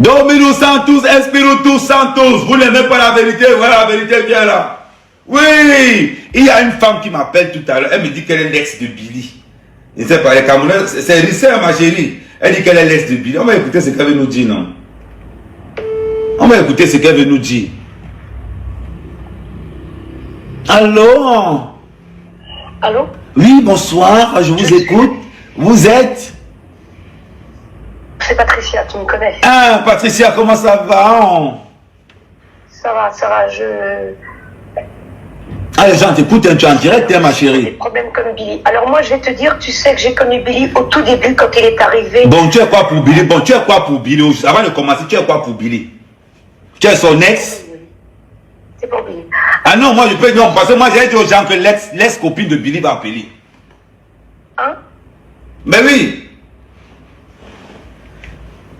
Dominus Santos, Espiritus Santos. Vous n'aimez pas la vérité, voilà la vérité qui est là. Oui, il y a une femme qui m'appelle tout à l'heure. Elle me dit qu'elle est l'ex de Billy. Je ne sais pas, les Camerounais, c'est Rissère, ma chérie. Elle dit qu'elle est l'ex de Billy. On va écouter ce qu'elle veut nous dire, non? On va écouter ce qu'elle veut nous dire. Allô? Allô? Oui, bonsoir, je vous écoute. Vous êtes? C'est Patricia, tu me connais. Ah, Patricia, comment ça va? Ça va, Ah, les gens t'écoutent, tu es en direct, hein, ma chérie. Des problèmes comme Billy. Alors moi, je vais te dire, tu sais que j'ai connu Billy au tout début quand il est arrivé. Bon, tu es quoi pour Billy? Bon, tu es quoi pour Billy? Avant de commencer, tu es quoi pour Billy? Tu es son ex? C'est pour Billy. Ah non, moi je peux, non, parce que moi j'ai dit aux gens que l'ex-copine de Billy va appeler. Hein? Mais oui.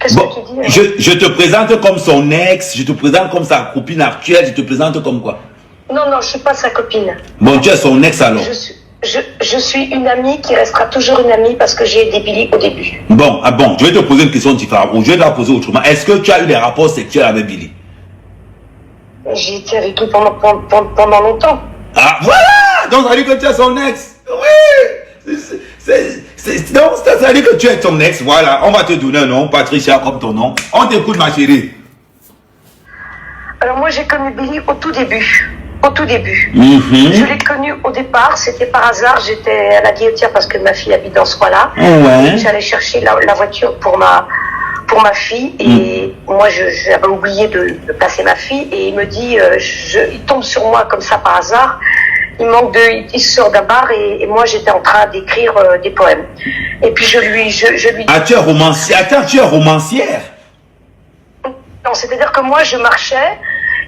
Qu'est-ce Bon, que tu dis? je te présente comme son ex, je te présente comme sa copine actuelle, je te présente comme quoi? Non, je ne suis pas sa copine. Bon, tu es son ex alors? Je suis une amie qui restera toujours une amie parce que j'ai aidé Billy au début. Bon, je vais te poser une question différente, ou je vais te la poser autrement. Est-ce que tu as eu des rapports sexuels avec Billy? J'ai été avec lui pendant longtemps. Ah, voilà! Donc ça veut dire que tu es son ex. Oui! Donc ça veut dire que tu es son ex, voilà. On va te donner un nom, Patricia, comme ton nom. On t'écoute, ma chérie. Alors moi, j'ai connu Billy au tout début. Au tout début. Je l'ai connu au départ, c'était par hasard. J'étais à la guillotière parce que ma fille habite dans ce coin-là. Ouais. J'allais chercher la voiture pour ma fille et moi j'avais oublié de placer ma fille et il me dit, il tombe sur moi comme ça par hasard. Il sort d'un bar et moi j'étais en train d'écrire des poèmes. Et puis je lui Ah, tu es romancière. Attends, tu es romancière? Non, c'est-à-dire que moi je marchais.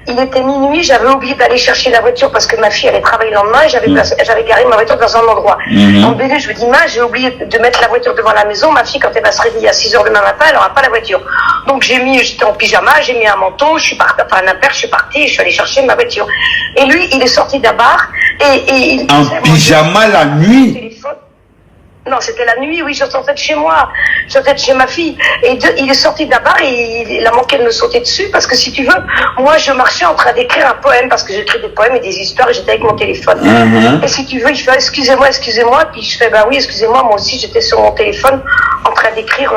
Il était minuit, j'avais oublié d'aller chercher la voiture parce que ma fille allait travailler le lendemain et j'avais garé ma voiture dans un endroit. En BD, je me dis, j'ai oublié de mettre la voiture devant la maison. Ma fille, quand elle va se réveiller à 6 h demain matin, elle n'aura pas la voiture. Donc j'étais en pyjama, j'ai mis un manteau, je suis partie, enfin un impair, je suis partie et je suis allée chercher ma voiture. Et lui, il est sorti d'un bar et il... En pyjama la nuit? Non, c'était la nuit, oui, je sortais de chez moi, je sortais de chez ma fille. Et il est sorti de la barre et il a manqué de me sauter dessus parce que si tu veux, moi je marchais en train d'écrire un poème parce que j'écris des poèmes et des histoires et j'étais avec mon téléphone. Et si tu veux, il fait excusez-moi, puis je fais bah oui, excusez-moi, moi aussi j'étais sur mon téléphone en train d'écrire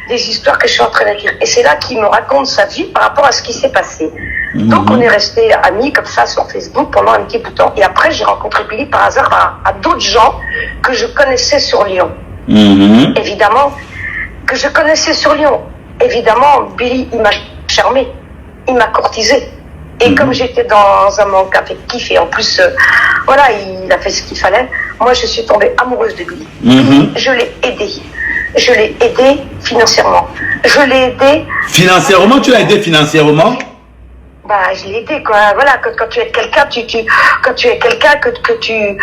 des histoires que je suis en train d'écrire. Et c'est là qu'il me raconte sa vie par rapport à ce qui s'est passé. Donc on est restés amis comme ça sur Facebook pendant un petit bout de temps. Et après j'ai rencontré Billy par hasard à d'autres gens que je connaissais sur Lyon. Évidemment, que je connaissais sur Lyon. Évidemment, Billy, il m'a charmé, il m'a courtisé. Et comme j'étais dans un manque affectif et en plus, voilà, il a fait ce qu'il fallait, moi je suis tombée amoureuse de Billy. Billy, je l'ai aidé. Je l'ai aidé financièrement. Je l'ai aidé... Financièrement, tu l'as aidé financièrement? Bah, je l'ai aidé, quoi. Voilà, quand tu es quelqu'un, quand tu es quelqu'un que tu aimes.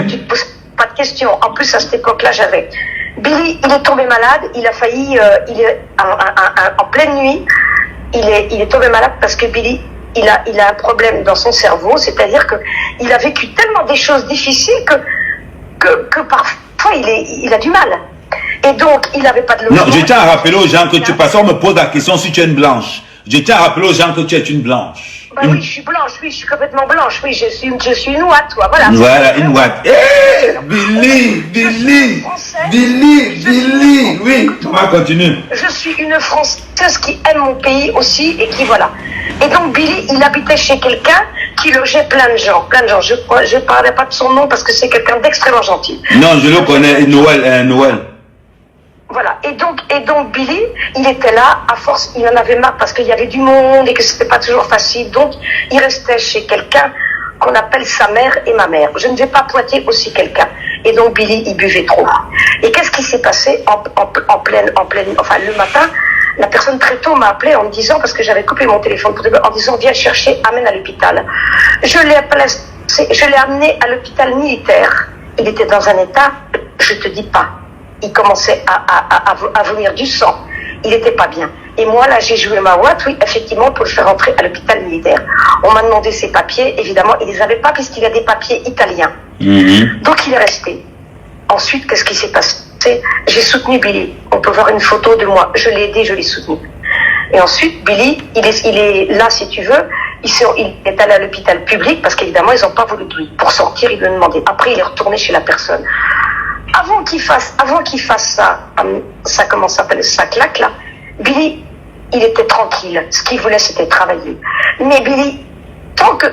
Tu te poses pas de questions. En plus, à cette époque-là, j'avais... Billy, il est tombé malade, il a failli, il est en pleine nuit, il est tombé malade parce que Billy, il a un problème dans son cerveau, c'est-à-dire que il a vécu tellement des choses difficiles que parfois il a du mal. Et donc, il n'avait pas de logement. Non, je tiens à rappeler aux gens que tu passes, on me pose la question si tu es une blanche. Je tiens à rappeler aux gens que tu es une blanche. Bah oui, je suis blanche, oui, je suis complètement blanche, oui, je suis une ouate, toi, voilà. Voilà, une ouate. Hé, Billy, oui, on va continuer. Je suis une Française qui aime mon pays aussi et qui, voilà. Et donc, Billy, il habitait chez quelqu'un qui logeait plein de gens. Je ne parlerai pas de son nom parce que c'est quelqu'un d'extrêmement gentil. Non, je le connais, Noël. Voilà, et donc Billy, il était là, à force, il en avait marre parce qu'il y avait du monde et que c'était pas toujours facile, donc il restait chez quelqu'un qu'on appelle sa mère et ma mère. Je ne vais pas pointer aussi quelqu'un. Et donc Billy, il buvait trop. Et qu'est-ce qui s'est passé enfin le matin, la personne très tôt m'a appelé en me disant, parce que j'avais coupé mon téléphone en disant, viens chercher, amène à l'hôpital. Je l'ai amené à l'hôpital militaire. Il était dans un état, je te dis pas. Il commençait à vomir du sang. Il n'était pas bien. Et moi, là, j'ai joué ma ouate, oui, effectivement, pour le faire rentrer à l'hôpital militaire. On m'a demandé ses papiers. Évidemment, il ne les avait pas puisqu'il a des papiers italiens. Donc, il est resté. Ensuite, qu'est-ce qui s'est passé? J'ai soutenu Billy. on peut voir une photo de moi. Je l'ai aidé, je l'ai soutenu. Et ensuite, Billy, il est là, si tu veux. Il est allé à l'hôpital public parce qu'évidemment, ils n'ont pas voulu de lui. Pour sortir, il lui a demandé. Après, il est retourné chez la personne. Avant qu'il fasse ça, comment ça s'appelle, ça claque là, Billy, il était tranquille. Ce qu'il voulait, c'était travailler. Mais Billy, tant que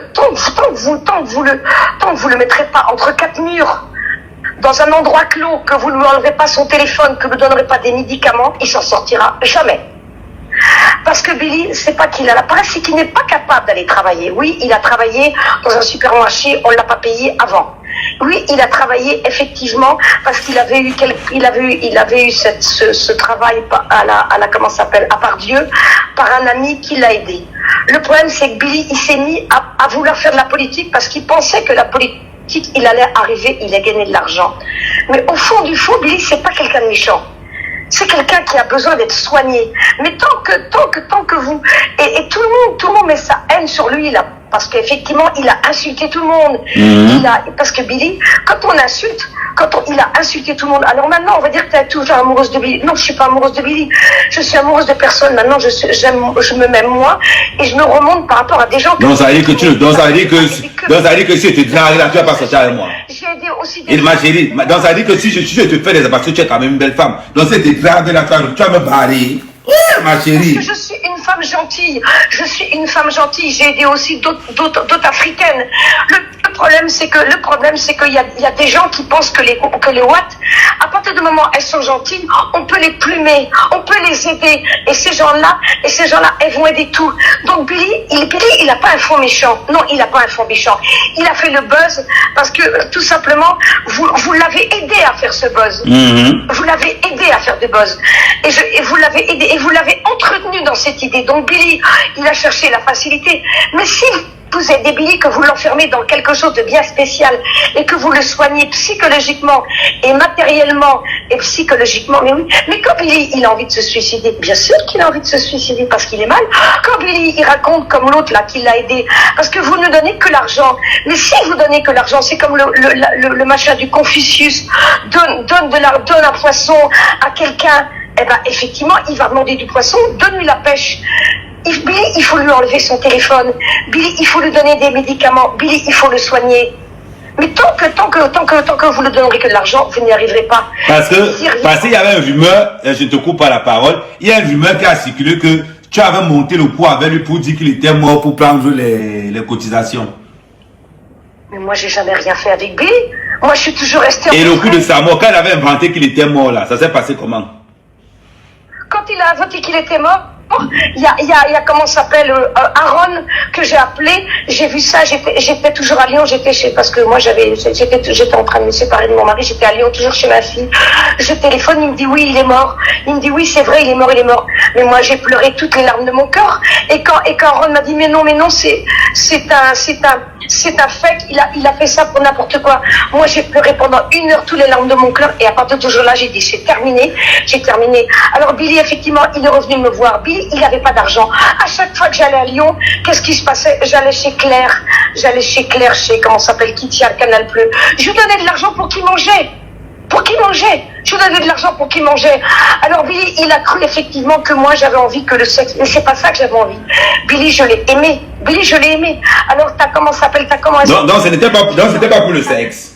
vous le mettrez pas entre quatre murs, dans un endroit clos, que vous ne lui enleverez pas son téléphone, que vous ne lui donnerez pas des médicaments, il s'en sortira jamais. Parce que Billy, c'est pas qu'il a la paresse, c'est qu'il n'est pas capable d'aller travailler. Oui, il a travaillé dans un supermarché, on l'a pas payé avant. Oui, il a travaillé effectivement parce qu'il avait eu ce travail à comment ça s'appelle, à Pardieu, par un ami qui l'a aidé. Le problème, c'est que Billy, il s'est mis à vouloir faire de la politique parce qu'il pensait que la politique, il allait arriver, il allait gagner de l'argent. Mais au fond du fond, Billy, c'est pas quelqu'un de méchant. C'est quelqu'un qui a besoin d'être soigné. Mais tant que vous... Et tout le monde met sa haine sur lui, là. Parce qu'effectivement, il a insulté tout le monde. Parce que Billy, quand on insulte, il a insulté tout le monde. Alors maintenant, on va dire que tu es toujours amoureuse de Billy. Non, je suis pas amoureuse de Billy. Je suis amoureuse de personne. Maintenant, je me m'aime moi. Et je me remonte par rapport à des gens... Donc ça veut dire que si tu te dragues là, tu vas pas sortir avec moi. J'ai aidé aussi des... Ma chérie, donc ça veut dire que si je te fais des abattus, tu es quand même une belle femme. Donc si tu te dragues là, tu vas me barrer. Ouais, ma chérie. Parce que je suis une femme gentille. Je suis une femme gentille. J'ai aidé aussi d'autres africaines. Le problème, c'est qu'il y a des gens qui pensent que les Watts, à partir du moment où elles sont gentilles, on peut les plumer, on peut les aider. Et ces gens-là, elles vont aider tout. Donc Billy, il n'a pas un fond méchant. Non, il n'a pas un fond méchant. Il a fait le buzz parce que, tout simplement, vous l'avez aidé à faire ce buzz. Vous l'avez aidé à faire du buzz. Et vous l'avez aidé. Et vous l'avez entretenu dans cette idée. Donc Billy, il a cherché la facilité. Mais si vous aidez Billy, que vous l'enfermez dans quelque chose de bien spécial et que vous le soignez psychologiquement et matériellement et psychologiquement, mais oui. Mais quand Billy, il a envie de se suicider, bien sûr qu'il a envie de se suicider parce qu'il est mal. Quand Billy, il raconte comme l'autre là qui l'a aidé, parce que vous ne donnez que l'argent. Mais si vous donnez que l'argent, c'est comme le machin du Confucius, donne un poisson à quelqu'un. Eh ben, effectivement, il va demander du poisson, donne-lui la pêche. Billy, il faut lui enlever son téléphone. Billy, il faut lui donner des médicaments. Billy, il faut le soigner. Mais tant que vous ne donnerez que de l'argent, vous n'y arriverez pas. Parce qu'il y avait un rumeur, je te coupe pas la parole, il y a un rumeur qui a circulé que tu avais monté le coup avec lui pour dire qu'il était mort pour prendre les cotisations. Mais moi, j'ai jamais rien fait avec Billy. Moi, je suis toujours restée... Et le coup de sa mort, quand il avait inventé qu'il était mort là, ça s'est passé comment? Quand il a inventé qu'il était mort, il y a comment s'appelle Aaron que j'ai appelé, j'ai vu ça, j'étais toujours à Lyon, parce que moi j'étais en train de me séparer de mon mari, j'étais à Lyon toujours chez ma fille. Je téléphone, il me dit oui, il est mort. Il me dit oui, c'est vrai, il est mort. Mais moi j'ai pleuré toutes les larmes de mon corps. Et quand Aaron m'a dit mais non, c'est un fake, il a fait ça pour n'importe quoi. Moi j'ai pleuré pendant 1 heure toutes les larmes de mon cœur et à partir de ce jour-là j'ai dit c'est terminé, j'ai terminé. Alors Billy effectivement il est revenu me voir. Billy il n'avait pas d'argent. À chaque fois que j'allais à Lyon, qu'est-ce qui se passait? J'allais chez Claire, chez comment ça s'appelle, qui tient le Canal Bleu. Je lui donnais de l'argent pour qu'il mangeait. Je lui donnais de l'argent pour qu'il mangeait. Alors Billy, il a cru effectivement que moi j'avais envie que le sexe, mais c'est pas ça que j'avais envie. Billy, je l'ai aimé. Alors comment ça s'appelle, Non, ce n'était pas pour le sexe.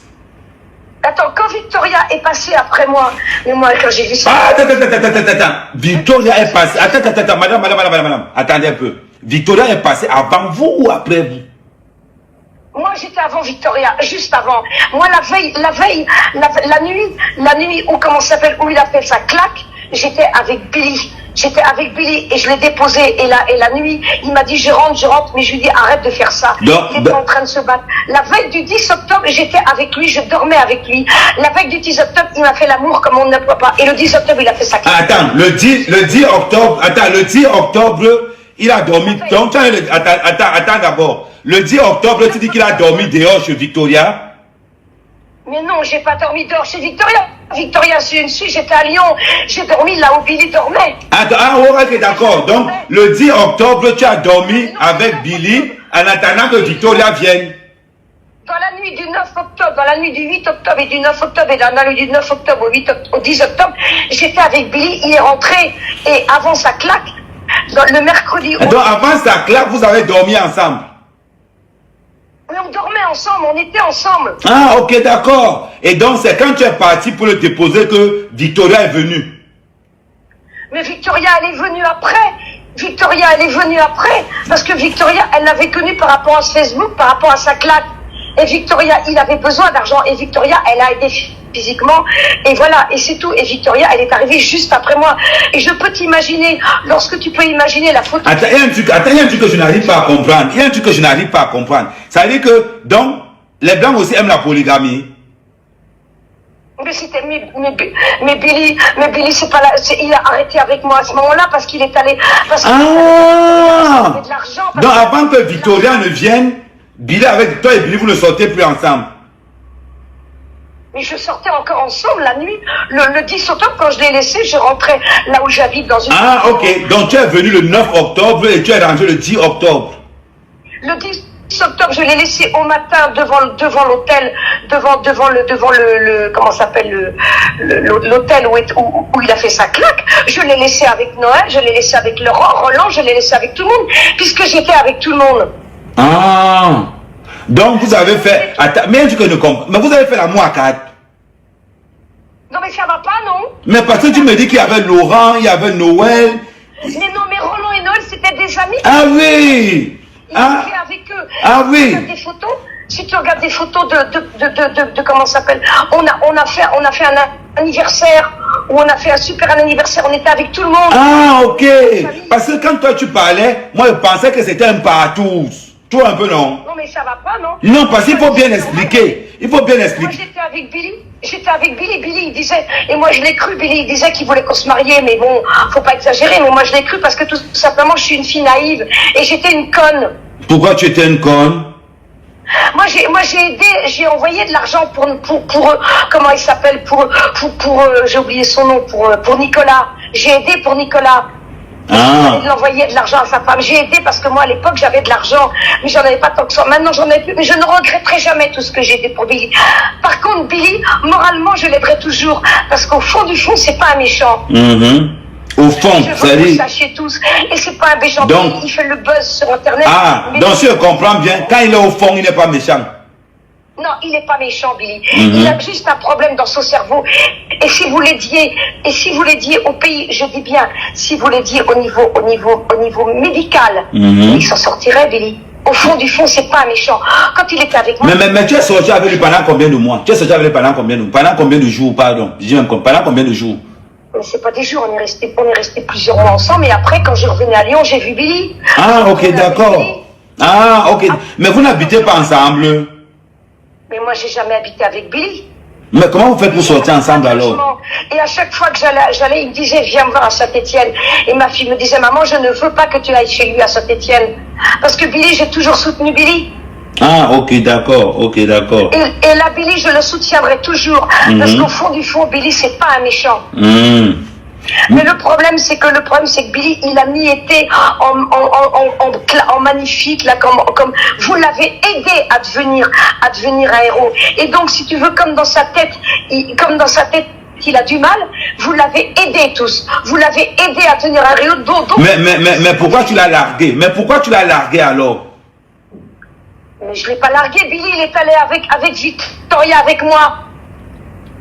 Attends, quand Victoria est passée après moi, mais moi quand j'ai vu ça... Ah, attends. Victoria est passée... Attends, madame. Attendez un peu. Victoria est passée avant vous ou après vous? Moi, j'étais avant Victoria, juste avant. Moi, la nuit où, comment ça s'appelle, où il a fait sa claque, j'étais avec Billy et je l'ai déposé. Et la nuit, il m'a dit je rentre, mais je lui dis arrête de faire ça. Il était en train de se battre. La veille du 10 octobre, j'étais avec lui, je dormais avec lui. La veille du 10 octobre, il m'a fait l'amour comme on ne peut pas. Et le 10 octobre, il a fait sa claque. Attends, le 10 octobre, il a dormi. Donc, attends d'abord. Le 10 octobre, tu dis qu'il a dormi dehors chez Victoria? Mais non, j'ai pas dormi dehors chez Victoria. Victoria, j'étais à Lyon. J'ai dormi là où Billy dormait. Ok, d'accord. Donc, le 10 octobre, tu as dormi avec Billy en attendant que Victoria vienne. Dans la nuit nuit du 9 octobre, dans la nuit du 8 octobre et du 9 octobre, et dans la nuit du 9 octobre au 10 octobre, j'étais avec Billy, il est rentré, et avant sa claque, le mercredi... Donc avant sa claque, vous avez dormi ensemble? Mais on dormait ensemble, on était ensemble. Ah, ok, d'accord. Et donc c'est quand tu es parti pour le déposer que Victoria est venue? Mais Victoria, elle est venue après. Victoria, elle est venue après. Parce que Victoria, elle l'avait connue par rapport à Facebook, par rapport à sa claque. Et Victoria, il avait besoin d'argent. Et Victoria, elle a aidé physiquement. Et voilà, et c'est tout. Et Victoria, elle est arrivée juste après moi. Et je peux t'imaginer, lorsque tu peux imaginer la photo... Attends, il y a un truc que je n'arrive pas à comprendre. Il y a un truc que je n'arrive pas à comprendre. Ça veut dire que, donc, les Blancs aussi aiment la polygamie. Mais Billy, c'est pas là, il a arrêté avec moi à ce moment-là parce qu'il est allé, parce qu'il avait de l'argent. Donc avant que Victoria ne vienne, Billy avec toi et Billy, vous ne sortez plus ensemble. Mais je sortais encore ensemble la nuit. Le 10 octobre, quand je l'ai laissé, je rentrais là où j'habite dans une... Ah, ok. Donc tu es venu le 9 octobre et tu es rentré le 10 octobre. Le 10 octobre, je l'ai laissé au matin devant l'hôtel, devant le comment s'appelle, l'hôtel où il a fait sa claque. Je l'ai laissé avec Noël, je l'ai laissé avec Roland, je l'ai laissé avec tout le monde, puisque j'étais avec tout le monde. Ah, donc vous avez fait, attends, mais tu ne comprends, mais vous avez fait l'amour à 4. Non mais ça va pas, non? Mais parce que tu me dis qu'il y avait Laurent, il y avait Noël. Mais non, mais Roland et Noël, c'était des amis. Ah oui. Il était avec eux. Ah oui. Si tu regardes des photos de comment ça s'appelle, on a fait un anniversaire, où on a fait un super anniversaire, on était avec tout le monde. Ah, ok. Parce que quand toi tu parlais, moi je pensais que c'était un partout. Toi un peu, non? Non mais ça va pas, non? Non, parce qu'il faut bien expliquer. Il faut bien expliquer. Moi j'étais avec Billy, Billy il disait, et moi je l'ai cru, Billy il disait qu'il voulait qu'on se mariait, mais bon, faut pas exagérer, mais moi je l'ai cru parce que tout simplement je suis une fille naïve, et j'étais une conne. Pourquoi tu étais une conne? Moi j'ai aidé, j'ai envoyé de l'argent pour comment il s'appelle, j'ai oublié son nom, pour Nicolas. J'ai aidé pour Nicolas. Il envoyait de l'argent à sa femme. J'ai aidé parce que moi à l'époque j'avais de l'argent, mais j'en avais pas tant que ça. Maintenant j'en ai plus, mais je ne regretterai jamais tout ce que j'ai aidé pour Billy. Par contre Billy, moralement je l'aiderai toujours, parce qu'au fond du fond c'est pas un méchant. Au fond, je veux que vous sachiez tous. Et c'est pas un méchant. Donc, il fait le buzz sur Internet. Ah, donc si je comprends bien, quand il est au fond, il n'est pas méchant. Non, il n'est pas méchant, Billy. Il a juste un problème dans son cerveau. Et si vous l'aidiez au pays, je dis bien, si vous l'aidiez au niveau médical, il s'en sortirait, Billy. Au fond du fond, c'est pas un méchant. Quand il était avec moi... Mais tu es sorti avec lui pendant combien de mois? Tu es sorti avec lui pendant combien de jours, pardon? Pendant combien de jours? Mais c'est pas des jours, on est resté plusieurs mois ensemble, et après, quand je revenais à Lyon, j'ai vu Billy. Ah, ok, d'accord. Ah, ok. Mais vous n'habitez pas ensemble? Mais moi, j'ai jamais habité avec Billy. Mais comment vous faites pour sortir ensemble alors? Et à chaque fois que j'allais, il me disait, viens me voir à Saint-Étienne. Et ma fille me disait, maman, je ne veux pas que tu ailles chez lui à Saint-Étienne. Parce que Billy, j'ai toujours soutenu Billy. Ah, ok, d'accord, ok, d'accord. Et là, Billy, je le soutiendrai toujours. Parce qu'au fond du fond, Billy, c'est pas un méchant. Mais le problème, c'est que Billy, il a mis été en magnifique, là, comme vous l'avez aidé à devenir un héros. Et donc, si tu veux, comme dans sa tête, il a du mal, vous l'avez aidé tous. Vous l'avez aidé à devenir un héros. Mais pourquoi tu l'as largué? Mais pourquoi tu l'as largué alors? Mais je ne l'ai pas largué, Billy, il est allé avec Victoria, avec moi.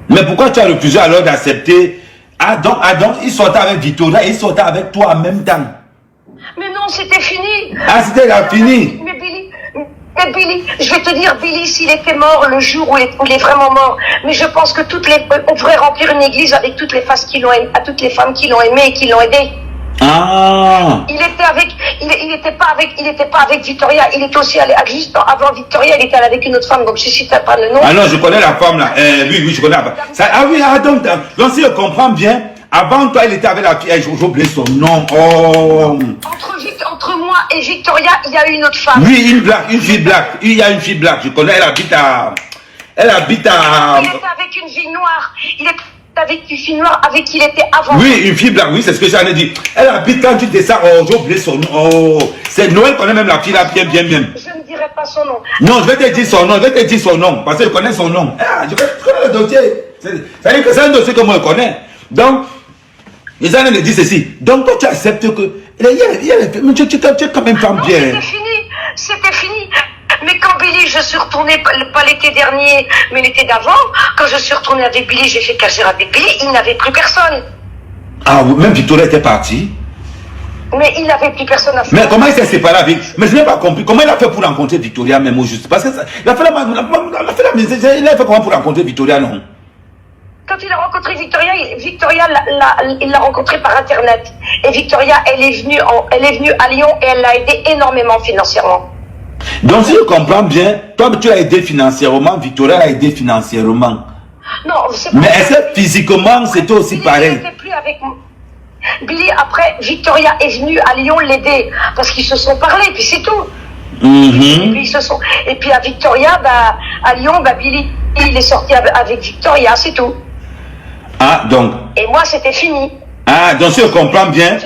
Mais pourquoi tu as refusé alors d'accepter? Ah donc, il sortait avec Victoria et il sortait avec toi en même temps. Mais non, c'était fini. Ah, c'était fini. Mais Billy, je vais te dire, Billy, s'il était mort le jour où il est vraiment mort, mais je pense que on pourrait remplir une église avec toutes les femmes qui l'ont aimé et qui l'ont aidé. Ah. Il était pas avec Victoria, il était aussi allé, juste avant Victoria, il était allé avec une autre femme, donc je ne cite pas le nom. Ah non, je connais la femme là, oui, je connais la femme. Ah oui, donc si je comprends bien, avant toi, il était avec la fille, j'ai oublié son nom, Entre moi et Victoria, il y a eu une autre femme. Oui, une fille black, il y a une fille black, je connais, elle habite à... Il était avec une fille noire, avec une fille noire avec qui il était avant. Oui, une fille blanche, oui, c'est ce que j'en ai dit. Elle habite quand tu descends, j'ai oublié son nom. C'est Noël qu'on a même la fille là, bien. Je ne dirai pas son nom. Non, je vais te dire son nom, je vais te dire son nom, parce que je connais son nom. Ah, je connais le dossier. C'est-à-dire que c'est un dossier que moi je connais. Donc, les gens me disent ceci. Donc, toi, tu acceptes que. Mais tu es quand même femme Non, bien. c'était fini. C'était fini. Mais quand Billy, je suis retournée, pas l'été dernier, mais l'été d'avant, quand je suis retournée avec Billy, j'ai fait cacher avec Billy, il n'avait plus personne. Ah, même Victoria était partie. Mais il n'avait plus personne à faire. Mais comment il s'est séparé avec. Mais je n'ai pas compris. Comment il a fait pour rencontrer Victoria, même au juste. Parce que ça, il a fait il a fait comment pour rencontrer Victoria, non? Quand il a rencontré Victoria, il l'a rencontrée par Internet. Et Victoria, elle est venue à Lyon et elle l'a aidé énormément financièrement. Donc, si je comprends bien, toi, tu l'as aidé financièrement, Victoria l'a aidé financièrement. Non, c'est pas. Mais est-ce que physiquement, c'était aussi Billy pareil? n'était plus avec moi. Billy, après, Victoria est venue à Lyon l'aider parce qu'ils se sont parlé, puis c'est tout. Et puis, et puis à Victoria, à Lyon, Billy, il est sorti avec Victoria, c'est tout. Ah, donc. Et moi, c'était fini. Ah, donc si je comprends bien,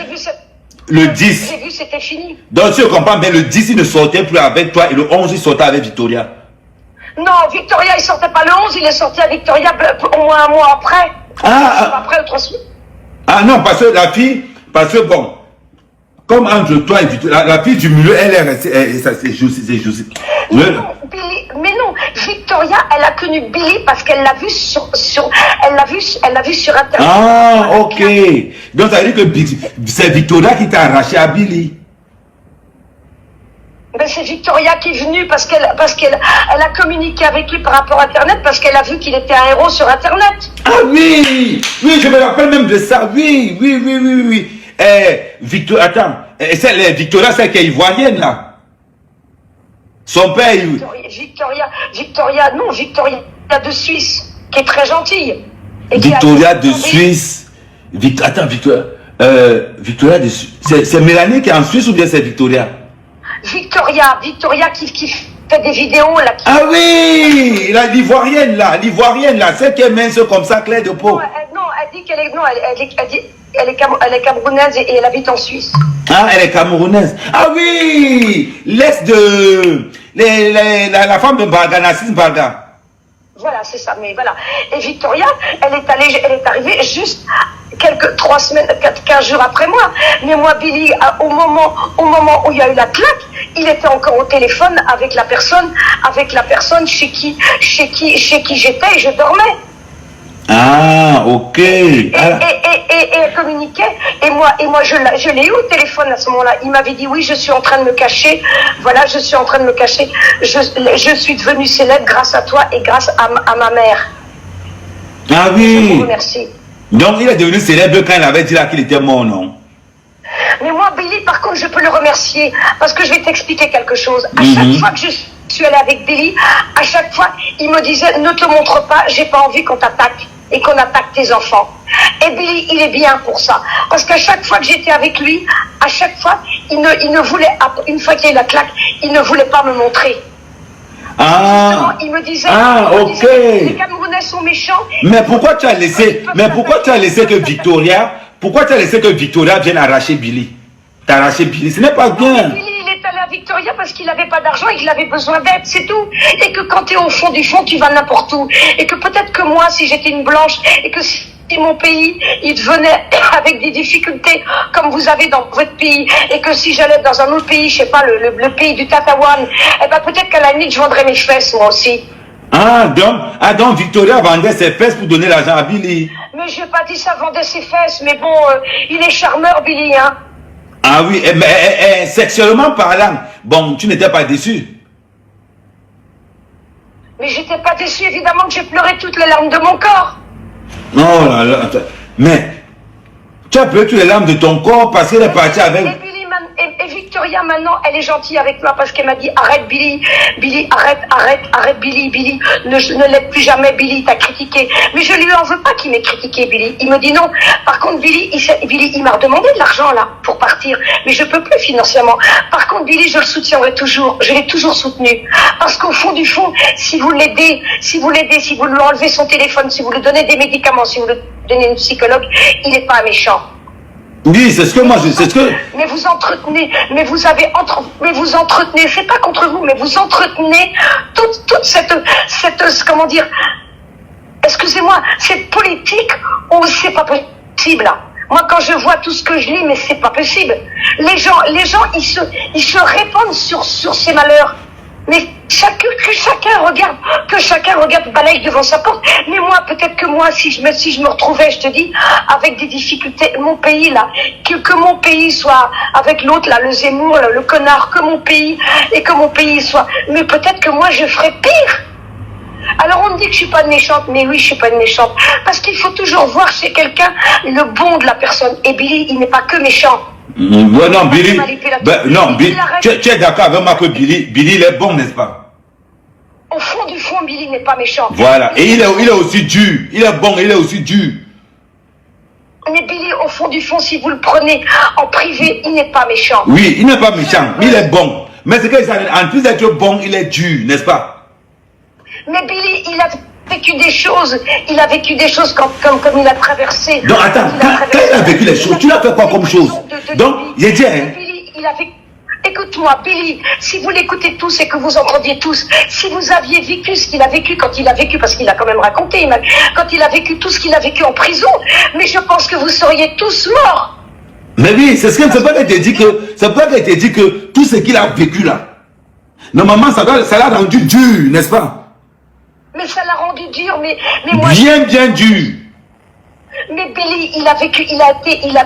le 10. J'ai vu, c'était fini. Donc si je comprends bien, le 10, il ne sortait plus avec toi et le 11, il sortait avec Victoria. Non, Victoria, il sortait pas le 11, il est sorti à Victoria au moins un mois après. Après ou 3 semaines. Ah non, parce que la fille, parce que bon, comme entre toi et Victoria, la fille du milieu, elle est restée, ça c'est juste. Mais non, Victoria, elle a connu Billy parce qu'elle l'a vu elle l'a vu sur Internet. Ah, ok. Donc ça veut dire que c'est Victoria qui t'a arraché à Billy. Ben, c'est Victoria qui est venue parce qu'elle a communiqué avec lui par rapport à Internet parce qu'elle a vu qu'il était un héros sur Internet. Ah oui, oui, je me rappelle même de ça. Oui. Victoria, attends, Victoria, c'est qu'elle est ivoirienne là. Son père, Victoria de Suisse, qui est très gentille. Victoria de Suisse. Attends, Victoria de Suisse. C'est Mélanie qui est en Suisse ou bien c'est Victoria? Victoria qui fait des vidéos là. Ah oui, l'ivoirienne là, celle qui est mince comme ça, claire de peau. Non, elle dit qu'elle est, elle est camerounaise et elle habite en Suisse. Ah, elle est camerounaise. Ah oui, l'ex de la femme de Barga, Nassim Barga. Voilà, c'est ça, mais voilà. Et Victoria, elle est arrivée juste 3 semaines, 15 jours après moi. Mais moi, Billy, au moment où il y a eu la claque, il était encore au téléphone avec la personne chez qui j'étais et je dormais. Ah, ok. Et elle communiquait. Et moi, je l'ai eu au téléphone à ce moment-là. Il m'avait dit, oui, je suis en train de me cacher. Voilà, je suis en train de me cacher. Je suis devenue célèbre grâce à toi et grâce à ma mère. Ah oui. Je vous remercie. Donc, il est devenu célèbre quand il avait dit là qu'il était mort, non? Mais moi, Billy, par contre, je peux le remercier parce que je vais t'expliquer quelque chose. À chaque fois que je suis allée avec Billy, à chaque fois, il me disait, ne te montre pas, j'ai pas envie qu'on t'attaque et qu'on attaque tes enfants. Et Billy, il est bien pour ça. Parce qu'à chaque fois que j'étais avec lui, à chaque fois, il ne voulait, une fois qu'il y a eu la claque, il ne voulait pas me montrer. Ah, il me disait, ok. Les Camerounais sont méchants. Mais pourquoi tu as laissé que Victoria vienne arracher Billy? T'arracher Billy, ce n'est pas bien. Billy, il est allé à Victoria parce qu'il n'avait pas d'argent et qu'il avait besoin d'aide, c'est tout. Et que quand tu es au fond du fond, tu vas n'importe où. Et que peut-être que moi, si j'étais une blanche, et que si mon pays, il devenait avec des difficultés comme vous avez dans votre pays, et que si j'allais dans un autre pays, je sais pas, le pays du Tatawan, eh ben peut-être qu'à la limite, je vendrais mes fesses, moi aussi. Donc Victoria vendait ses fesses pour donner l'argent à Billy. Mais je n'ai pas dit ça, vendait ses fesses, mais bon, il est charmeur, Billy, hein. Ah oui, mais sexuellement parlant, bon, tu n'étais pas déçu. Mais j'étais pas déçu, évidemment que j'ai pleuré toutes les larmes de mon corps. Oh là là, mais tu as pleuré toutes les larmes de ton corps parce qu'elle est partie avec... Et Victoria, maintenant, elle est gentille avec moi parce qu'elle m'a dit, arrête Billy, arrête Billy, ne l'aide plus jamais, Billy, t'as critiqué. Mais je lui en veux pas qu'il m'ait critiqué, Billy. Il me dit non. Par contre, Billy, il m'a redemandé de l'argent, là, pour partir. Mais je peux plus financièrement. Par contre, Billy, je le soutiendrai toujours. Je l'ai toujours soutenu. Parce qu'au fond du fond, si vous l'aidez, si vous lui enlevez son téléphone, si vous lui donnez des médicaments, si vous lui donnez une psychologue, il n'est pas méchant. Oui, c'est ce que moi, c'est ce que... Mais vous entretenez, mais vous entretenez, c'est pas contre vous, mais vous entretenez toute cette, comment dire, excusez-moi, cette politique où c'est pas possible, là. Moi, quand je vois tout ce que je lis, mais c'est pas possible. Les gens, ils se répandent sur ces malheurs. Mais que chacun regarde balaye devant sa porte. Mais moi, peut-être que moi, si je me retrouvais, je te dis, avec des difficultés, mon pays là, que mon pays soit avec l'autre là, le Zemmour, là, le connard, que mon pays soit. Mais peut-être que moi, je ferais pire. Alors on me dit que je suis pas une méchante, mais oui, je suis pas une méchante, parce qu'il faut toujours voir chez quelqu'un le bon de la personne. Et Billy, il n'est pas que méchant. Ouais, non, Billy, non, Billy, tu es d'accord avec moi que Billy, il est bon, n'est-ce pas? Au fond du fond, Billy n'est pas méchant. Voilà, et il est aussi dur. Il est bon, il est aussi dur. Mais Billy, au fond du fond, si vous le prenez en privé, il n'est pas méchant. Oui, il n'est pas méchant, il est bon. Mais c'est que, en plus d'être bon, il est dur, n'est-ce pas? Mais Billy, il a vécu des choses. Il a vécu des choses comme il a traversé. Non, attends, quand il a vécu les choses, tu l'as fait quoi comme chose? Donc, j'ai dit, hein. Billy, il a vécu... Écoute-moi, Billy, si vous l'écoutez tous et que vous entendiez tous, si vous aviez vécu ce qu'il a vécu quand il a vécu, parce qu'il a quand même raconté, quand il a vécu tout ce qu'il a vécu en prison, mais je pense que vous seriez tous morts. Mais oui, c'est pas qu'elle t'a dit que tout ce qu'il a vécu là, normalement, ça l'a rendu dur, n'est-ce pas? Mais ça l'a rendu dur, mais moi... Bien dur. Mais Billy,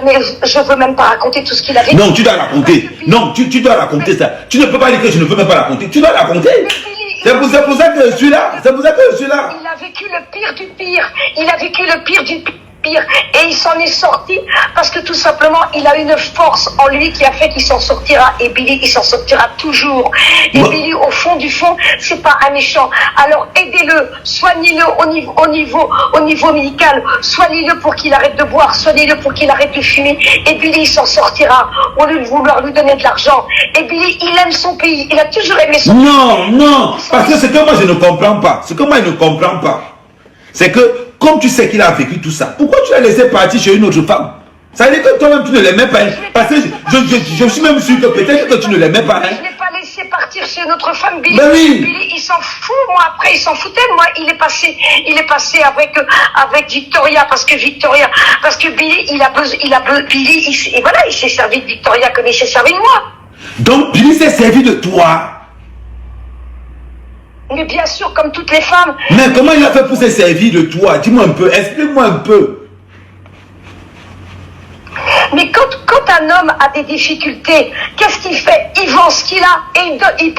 mais je veux même pas raconter tout ce qu'il a vécu. Non, tu dois raconter. Non, tu dois raconter ça. Tu ne peux pas dire que je ne veux même pas raconter. Tu dois raconter. C'est pour ça que je suis là. C'est pour ça que je suis là. Il a vécu le pire du pire. Il a vécu le pire du pire. Et il s'en est sorti parce que tout simplement il a une force en lui qui a fait qu'il s'en sortira. Et Billy, il s'en sortira toujours. Et Billy, au fond du fond, c'est pas un méchant. Alors aidez-le, soignez-le au niveau médical, soignez-le pour qu'il arrête de boire, soignez-le pour qu'il arrête de fumer. Et Billy, il s'en sortira au lieu de vouloir lui donner de l'argent. Et Billy, il aime son pays. Il a toujours aimé son pays. Non, parce que ce que moi je ne comprends pas, c'est que comme tu sais qu'il a vécu tout ça, pourquoi tu l'as laissé partir chez une autre femme? Ça veut dire que toi-même tu ne l'aimais pas. Parce que je suis même sûr que peut-être que tu ne l'aimais pas. Hein? Je ne l'ai pas laissé partir chez une autre femme, Billy. Ben oui. Billy, il s'en fout. Moi, après, il s'en foutait. Moi, il est passé avec Victoria, parce que Billy, et voilà, il s'est servi de Victoria comme il s'est servi de moi. Donc, Billy s'est servi de toi. Mais bien sûr, comme toutes les femmes. Mais comment il a fait pour se servir de toi? Dis-moi un peu, explique-moi un peu. Mais quand un homme a des difficultés, qu'est-ce qu'il fait? Il vend ce qu'il a et il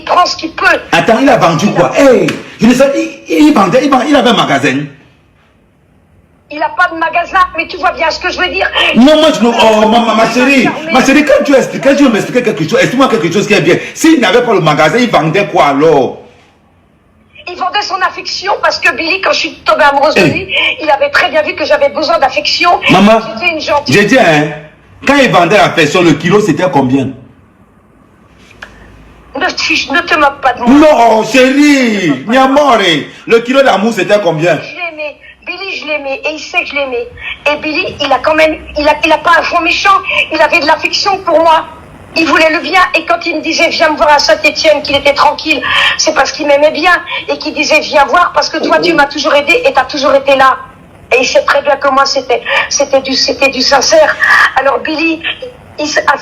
prend ce qu'il peut. Attends, il a vendu quoi? Je ne sais, il avait un magasin. Il n'a pas de magasin, mais tu vois bien ce que je veux dire. Non, moi je ne... Oh, ma chérie, quand tu veux m'expliquer quelque chose, explique-moi quelque chose qui est bien. S'il n'avait pas le magasin, il vendait quoi alors? Il vendait son affection parce que Billy, quand je suis tombée amoureuse de lui, il avait très bien vu que j'avais besoin d'affection. Maman, j'étais une gentille. j'ai dit, hein, quand il vendait l'affection, le kilo c'était combien? Ne te moque pas de moi. Non, chérie, mi amore, le kilo d'amour c'était combien? Je l'aimais. Billy, je l'aimais et il sait que je l'aimais. Et Billy, il a quand même, il a pas un fond méchant, il avait de l'affection pour moi. Il voulait le bien, et quand il me disait viens me voir à Saint-Étienne, qu'il était tranquille, c'est parce qu'il m'aimait bien, et qu'il disait viens voir parce que toi tu m'as toujours aidé et tu as toujours été là. Et il sait très bien que moi c'était du sincère. Alors Billy,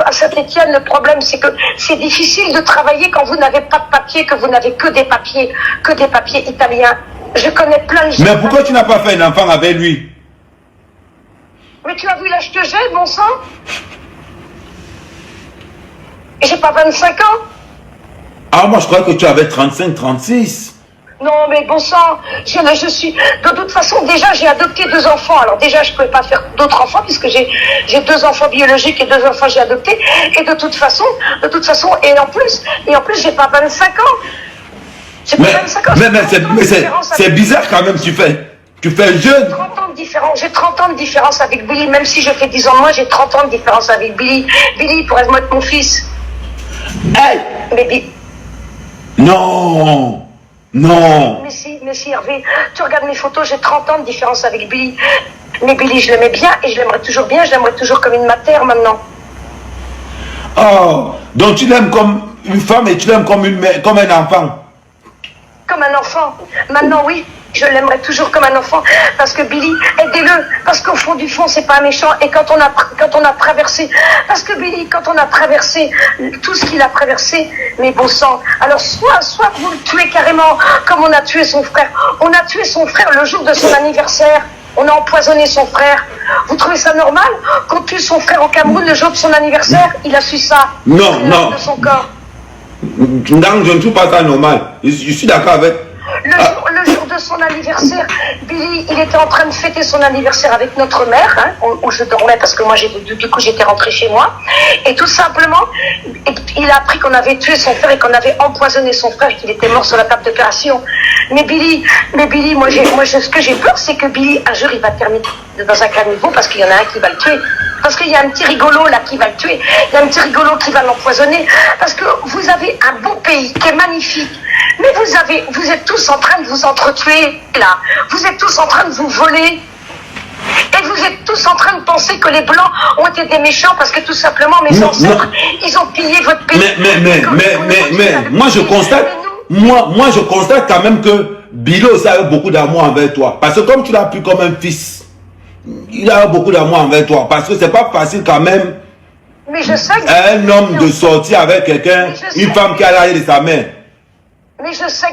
à Saint-Étienne, le problème c'est que c'est difficile de travailler quand vous n'avez pas de papier, que vous n'avez que des papiers italiens. Je connais plein de gens. Mais pourquoi tu n'as pas fait un enfant avec lui? Mais tu as vu l'âge que j'ai, bon sang? Et j'ai pas 25 ans. Ah, moi je crois que tu avais 35, 36. Non, mais bon sang, je suis... De toute façon, déjà, j'ai adopté 2 enfants. Alors déjà, je ne pouvais pas faire d'autres enfants puisque j'ai 2 enfants biologiques et 2 enfants j'ai adoptés. Et de toute façon, et en plus, j'ai pas 25 ans. J'ai pas 25 ans. Mais c'est bizarre quand même, tu fais jeune. 30 ans de différence. J'ai 30 ans de différence avec Billy. Même si je fais 10 ans de moi, j'ai 30 ans de différence avec Billy. Billy pourrait être mon fils. Hey! Mais non! Mais si, Hervé, tu regardes mes photos, j'ai 30 ans de différence avec Billy. Mais Billy, je l'aimais bien et je l'aimerais toujours bien. Je l'aimerais toujours comme une matière maintenant. Oh, donc tu l'aimes comme une femme et tu l'aimes comme comme un enfant. Comme un enfant. Maintenant, oui, je l'aimerais toujours comme un enfant. Parce que Billy, aidez-le. Parce qu'au fond du fond, c'est pas un méchant. Et quand on a traversé, parce que Billy, quand on a traversé tout ce qu'il a traversé, mais bon sang, alors soit vous le tuez carrément, comme on a tué son frère. On a tué son frère le jour de son anniversaire. On a empoisonné son frère. Vous trouvez ça normal qu'on tue son frère au Cameroun le jour de son anniversaire? Il a su ça. Non, non. De son corps. Non, je ne trouve pas ça normal. Je suis d'accord avec... Le jour de son anniversaire, Billy, il était en train de fêter son anniversaire avec notre mère, hein, où je dormais parce que moi, du coup, j'étais rentrée chez moi. Et tout simplement, il a appris qu'on avait tué son frère et qu'on avait empoisonné son frère et qu'il était mort sur la table d'opération. Mais Billy, ce que j'ai peur, c'est que Billy, un jour, il va terminer dans un caniveau parce qu'il y en a un qui va le tuer. Parce qu'il y a un petit rigolo là qui va le tuer. Il y a un petit rigolo qui va l'empoisonner. Parce que vous avez un beau pays qui est magnifique. Mais vous êtes tous en train de vous entretuer là. Vous êtes tous en train de vous voler. Et vous êtes tous en train de penser que les Blancs ont été des méchants parce que tout simplement mes ancêtres, ils ont pillé votre pays. Mais moi je constate quand même que Billy aussi a eu beaucoup d'amour envers toi. Parce que comme tu l'as pris comme un fils, il a eu beaucoup d'amour envers toi. Parce que c'est pas facile quand même. Mais je sais que un homme de sortir avec quelqu'un, une femme qui a l'arrière de sa mère. Mais je sais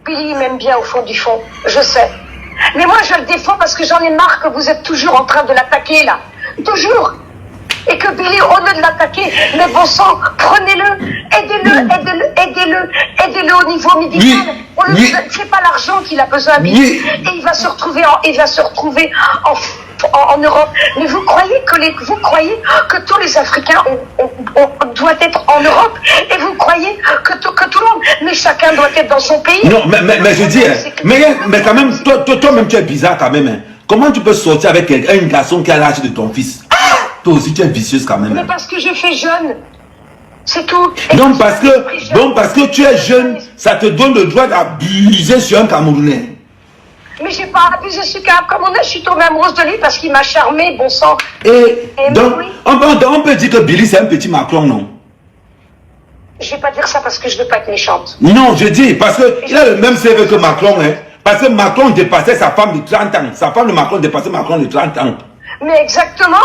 que Billy m'aime bien au fond du fond. Je sais. Mais moi je le défends parce que j'en ai marre que vous êtes toujours en train de l'attaquer là. Toujours. Et que Billy, au lieu de l'attaquer, mais bon sang, prenez-le, aidez-le au niveau médical. C'est pas l'argent qu'il a besoin, Billy. Et il va se retrouver en Europe. Mais vous croyez que tous les Africains doivent être en Europe? Et vous croyez que tout le monde, mais chacun doit être dans son pays? Non, mais je dis, mais quand même, toi-même tu es bizarre quand même. Hein. Comment tu peux sortir avec un garçon qui a l'âge de ton fils? Toi aussi, tu es vicieuse quand même. Mais parce que je fais jeune. C'est tout. Donc parce que tu es jeune, ça te donne le droit d'abuser sur un Camerounais. Mais j'ai pas abusé sur un Camerounais, je suis tombée amoureuse de lui parce qu'il m'a charmé, bon sang. Et donc, oui. on peut dire que Billy c'est un petit Macron, non? Je vais pas dire ça parce que je veux pas être méchante. Non, je dis parce qu'il a le même CV que Macron, hein. Parce que Macron dépassait sa femme de 30 ans. Sa femme de Macron dépassait Macron de 30 ans. Mais exactement.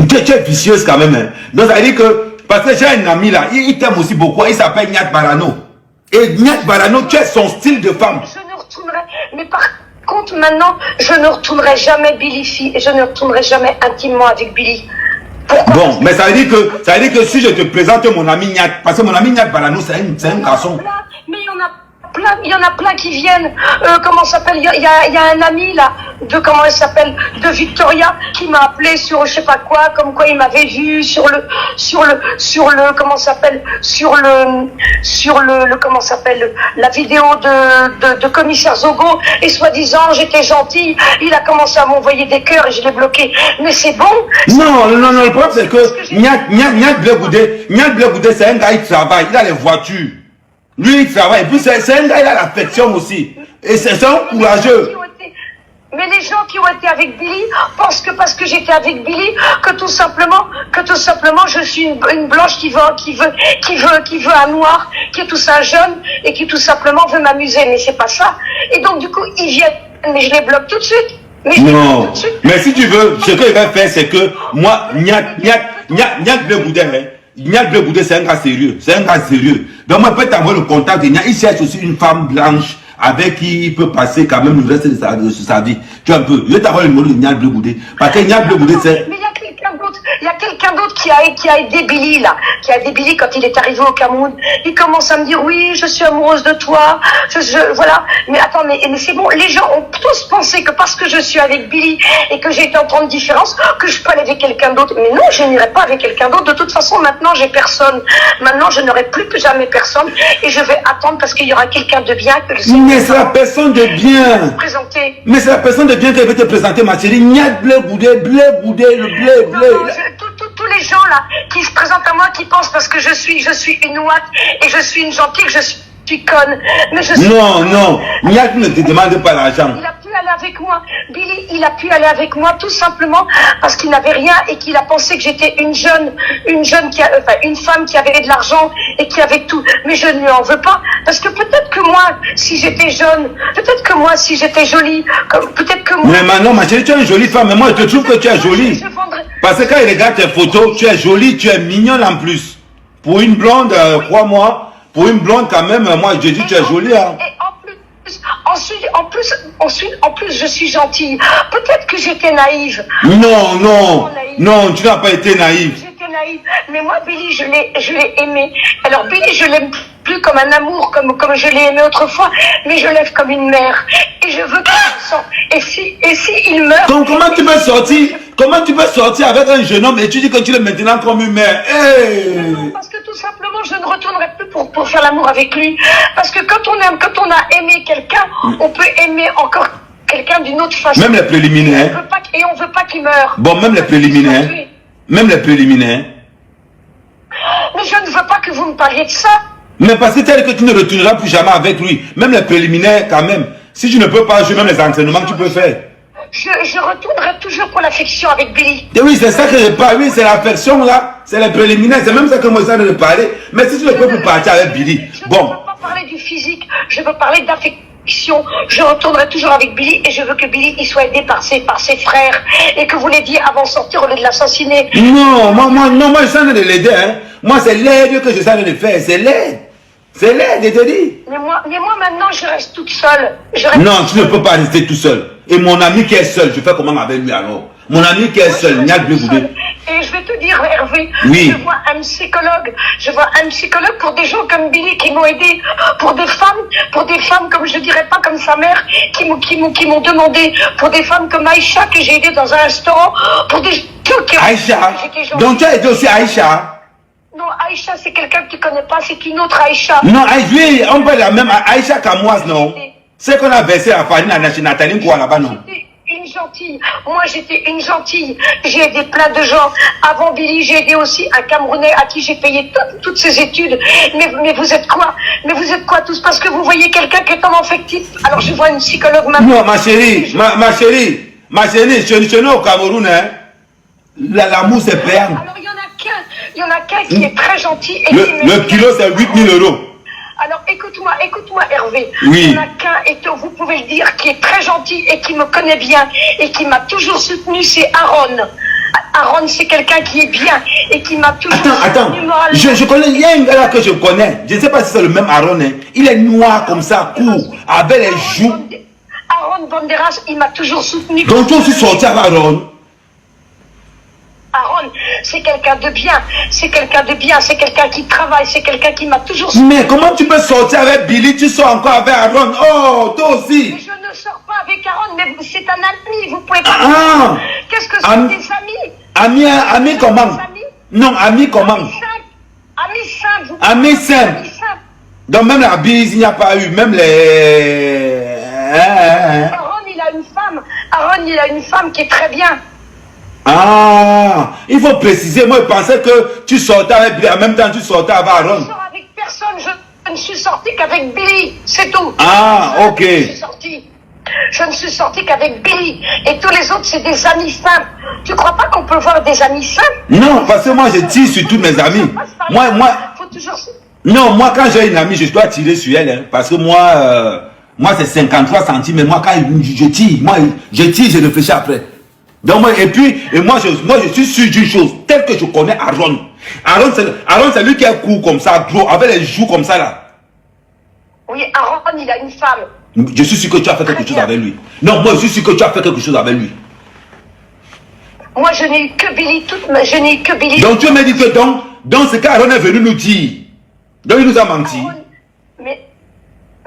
Tu es vicieuse quand même. Hein. Donc ça veut dire que, parce que j'ai un ami là, il t'aime aussi beaucoup, il s'appelle Nyat Barano. Et Nyat Barano, tu es son style de femme. Je ne retournerai, mais par contre maintenant, je ne retournerai jamais Billy et je ne retournerai jamais intimement avec Billy. Pourquoi? Bon, mais ça veut dire que si je te présente mon ami Nyat, parce que mon ami Nyat Barano, c'est un garçon. Mais il y en a plein qui viennent. Comment ça s'appelle? Il y a un ami là comment il s'appelle, de Victoria, qui m'a appelé sur je sais pas quoi, comme quoi il m'avait vu sur le comment ça s'appelle, sur le comment ça s'appelle, la vidéo de commissaire Zogo, et soi-disant j'étais gentille, il a commencé à m'envoyer des cœurs et je l'ai bloqué. Mais c'est bon. Non, le problème c'est que Nyat Blé Goudé, c'est un gars qui travaille, il a les voitures. Lui, il travaille. Et puis, c'est un gars, il a l'affection aussi. Et c'est un courageux. Mais les gens qui ont été avec Billy pensent que parce que j'étais avec Billy, que tout simplement, je suis une blanche qui veut un noir, qui est tout ça jeune et qui tout simplement veut m'amuser. Mais c'est pas ça. Et donc, du coup, ils viennent, mais je les bloque tout de suite. Non. Mais si tu veux, ce qu'il va faire, c'est que moi, Nyat Blé Goudé, Nyat Blé Goudé, c'est un gars sérieux. C'est un gars sérieux. Donc, moi, je peux t'envoyer le contact de Nyat. Il cherche aussi une femme blanche avec qui il peut passer quand même le reste de sa vie. Tu vois un peu. Je vais t'envoyer le numéro de Nyat Blé Goudé. Parce que Nyat Blé Goudé, c'est... Mais il y a quelqu'un d'autre qui a aidé Billy, là. Qui a aidé Billy quand il est arrivé au Cameroun. Il commence à me dire, oui, je suis amoureuse de toi. Voilà. Mais attends, mais c'est bon. Les gens ont tous pensé que parce que je suis avec Billy et que j'ai été en temps de différence, que je peux aller avec quelqu'un d'autre. Mais non, je n'irai pas avec quelqu'un d'autre. De toute façon, maintenant, j'ai personne. Maintenant, je n'aurai plus jamais personne. Et je vais attendre parce qu'il y aura quelqu'un de bien que je sais. Mais c'est la personne de bien. Présenter. Mais c'est la personne de bien qu'elle veut te présenter, ma chérie. Nyat Blé Goudé, le blé. Tous les gens là qui se présentent à moi, qui pensent parce que je suis une ouate et je suis une gentille, que je suis suis conne, mais je suis... Non, non, Nia, tu ne te demandes pas l'argent. Il a pu aller avec moi. Billy, il a pu aller avec moi tout simplement parce qu'il n'avait rien et qu'il a pensé que j'étais une femme qui avait de l'argent et qui avait tout. Mais je ne lui en veux pas parce que peut-être que moi, si j'étais jeune, peut-être que moi, si j'étais jolie, peut-être que moi... Mais maintenant, ma chérie, tu es une jolie femme, mais moi, je te trouve que tu es jolie. Parce que quand il regarde tes photos, tu es jolie, tu es mignonne en plus. Pour une blonde, crois-moi, pour une blonde quand même, moi, je dis tu es jolie. Hein. Et en plus, je suis gentille. Peut-être que j'étais naïve. Non, non, non, tu n'as pas été naïve. J'étais naïve. Mais moi, Billy, je l'ai aimé. Alors, Billy, je l'aime plus comme un amour, comme je l'ai aimé autrefois, mais je l'aime comme une mère. Et je veux qu'il sorte. Et si il meurt... Donc, comment tu peux sortir avec un jeune homme et tu dis que tu l'es maintenant comme une mère? Hey. Non, parce que tout simplement, je ne retournerai plus pour faire l'amour avec lui. Parce que quand on a aimé quelqu'un, on peut aimer encore quelqu'un d'une autre façon. Même les préliminaires. Et on ne veut pas qu'il meure. Bon, même les préliminaires. Même les préliminaires. Mais je ne veux pas que vous me parliez de ça. Mais parce que tel que tu ne retourneras plus jamais avec lui. Même les préliminaires quand même. Si tu ne peux pas jouer même les entraînements que tu peux faire. Je retournerai toujours pour l'affection avec Billy. Et oui, c'est ça que je parle. Oui, c'est l'affection là. C'est les préliminaires. C'est même ça que moi j'ai envie de parler. Mais si tu ne peux plus partir avec Billy. Bon. Je ne veux pas parler du physique. Je veux parler d'affection. Je retournerai toujours avec Billy et je veux que Billy il soit aidé par ses frères. Et que vous l'aidiez avant de sortir au lieu de l'assassiner. Non, moi je sens de l'aider. Hein. Moi, c'est l'aide que je sens de faire. C'est l'aide. C'est l'aide, je te dis. Mais moi maintenant, je reste toute seule. Non, tu ne peux pas rester tout seul. Et mon ami qui est seul, je fais comment avec lui alors? Mon ami qui est seul, il n'y a plus de... Et je vais te dire, Hervé, oui. Je vois un psychologue pour des gens comme Billy qui m'ont aidé, pour des femmes comme je dirais pas comme sa mère, qui m'ont demandé, pour des femmes comme Aïcha que j'ai aidé dans un restaurant, pour des gens qui... Aïcha, donc tu as aidé aussi Aïcha? Non, Aïcha, c'est quelqu'un que tu connais pas, c'est une autre Aïcha. Non, oui, on parle la même Aïcha Kamoise, non? C'est qu'on a versé la farine à Nathalie quoi là-bas, non? Une gentille. Moi, j'étais une gentille. J'ai aidé plein de gens. Avant Billy, j'ai aidé aussi un Camerounais à qui j'ai payé toutes ses études. Mais vous êtes quoi? Mais vous êtes quoi tous? Parce que vous voyez quelqu'un qui est en affectif. Alors, je vois une psychologue maintenant. Non, ma chérie, chez nous au Cameroun, hein, l'amour c'est perdre. Alors, il y en a qu'un qui est très gentil. Et le kilo, c'est 8 000 €. Alors écoute-moi Hervé, oui. Il y en a qu'un, et vous pouvez le dire, qui est très gentil et qui me connaît bien et qui m'a toujours soutenu, c'est Aaron. Aaron, c'est quelqu'un qui est bien et qui m'a toujours soutenu moralement. Je connais, il y a un gars là que je connais, je ne sais pas si c'est le même Aaron, hein. Il est noir comme ça, court, avec les joues. Aaron Banderas, il m'a toujours soutenu. Donc tu es aussi sorti avec Aaron? Aaron, c'est quelqu'un de bien, c'est quelqu'un qui travaille, c'est quelqu'un qui m'a toujours soutenu. Mais comment tu peux sortir avec Billy, tu sors encore avec Aaron? Oh, toi aussi. Mais je ne sors pas avec Aaron, mais c'est un ami, vous pouvez pas... Qu'est-ce que c'est des amis? Ami comment? Non, ami comment? Ami simple. Donc même la bise, il n'y a pas eu, même les... Aaron, il a une femme qui est très bien. Ah, il faut préciser, moi je pensais que tu sortais avec Billy, en même temps tu sortais avec Aaron. Je ne sors avec personne, je ne suis sortie qu'avec Billy, c'est tout. Ah, ok. Je ne suis sortie qu'avec Billy, et tous les autres c'est des amis simples. Tu crois pas qu'on peut voir des amis simples? Non, parce que moi je tire sur tous mes amis. Non, moi quand j'ai une amie, je dois tirer sur elle, hein, parce que moi c'est 53 centimes, mais moi quand je tire, je réfléchis après. Donc moi, moi je suis sûr d'une chose, tel que je connais Aaron. Aaron c'est lui qui est court comme ça, gros, avec les joues comme ça là. Oui, Aaron il a une femme. Je suis sûr que tu as fait quelque chose avec lui. Non, moi je suis sûr que tu as fait quelque chose avec lui. Moi je n'ai eu que Billy, Donc tu m'as dit que donc ce qu'Aaron est venu nous dire. Donc il nous a menti.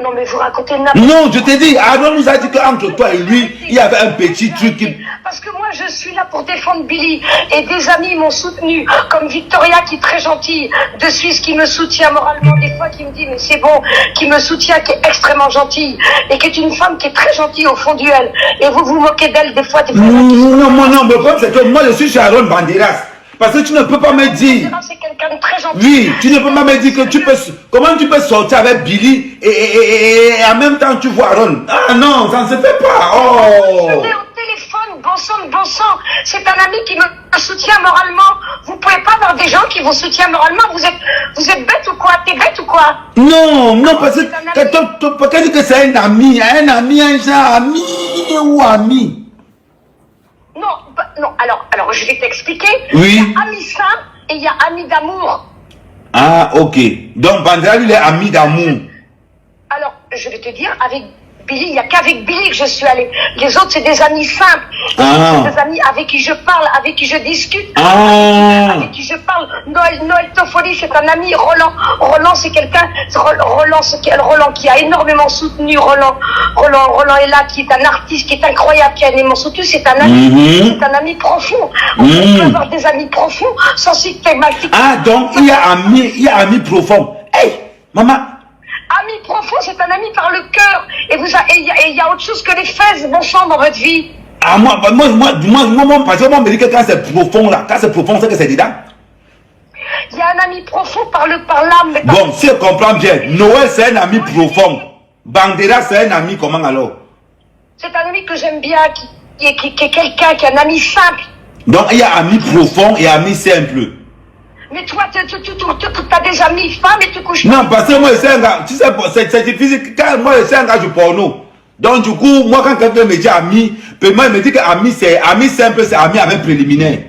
Non, mais vous racontez n'importe quoi. Non, je t'ai dit, Aaron nous a dit qu'entre toi et lui, il y avait un petit truc qui... Parce que moi, je suis là pour défendre Billy. Et des amis m'ont soutenu, comme Victoria, qui est très gentille, de Suisse, qui me soutient moralement, des fois, qui me dit, mais c'est bon, qui me soutient, qui est extrêmement gentille, et qui est une femme qui est très gentille au fond d'elle. Et vous vous moquez d'elle des fois. Non, mais le problème, c'est que moi, je suis chez Aaron Banderas. Parce que tu ne peux pas me dire. C'est quelqu'un de très gentil. Oui, tu ne peux pas me dire que tu peux. Comment tu peux sortir avec Billy et en même temps tu vois Aaron? Ah non, ça ne se fait pas. Oh. Je l'ai au téléphone, bon sang de bon sang. C'est un ami qui me soutient moralement. Vous pouvez pas avoir des gens qui vous soutiennent moralement. Vous êtes bête ou quoi? T'es bête ou quoi? Non, non, parce que peut-être que c'est un ami, un genre ami ou ami. Non, non. Alors, je vais t'expliquer. Oui. Il y a ami simple et il y a ami d'amour. Ah, ok. Donc Bandera, lui, il est ami d'amour. Alors, je vais te dire, avec Billy, il n'y a qu'avec Billy que je suis allée. Les autres, c'est des amis simples. C'est des amis avec qui je parle, avec qui je discute, avec qui je parle. Noël Toffoli, c'est un ami. Roland, c'est quelqu'un. Roland qui a énormément soutenu. Roland est là, qui est un artiste, qui est incroyable, qui a énormément soutenu. C'est un ami, c'est un ami profond. On peut avoir des amis profonds sans systématique. Ah, donc il y a ami profond. Hey, maman. Ami profond, c'est un ami par le cœur. Et il y a autre chose que les fesses, bon sang, dans votre vie. Ah, moi, parce que moi, me dit que quand c'est profond, là, quand c'est profond, c'est que c'est dedans. Il y a un ami profond par l'âme. Bon, si je comprends bien, Noël, c'est un ami profond. Bandera, c'est un ami comment alors? C'est un ami que j'aime bien, qui est quelqu'un, qui est un ami simple. Donc, il y a ami profond et ami simple. Mais toi, tu as des amis femmes et tu couches. Non, parce que moi, c'est un gars, tu sais, c'est difficile. Quand moi, c'est un gars du porno. Donc, du coup, moi, quand quelqu'un me dit ami, moi, il me dit que ami simple, c'est ami avec préliminaire.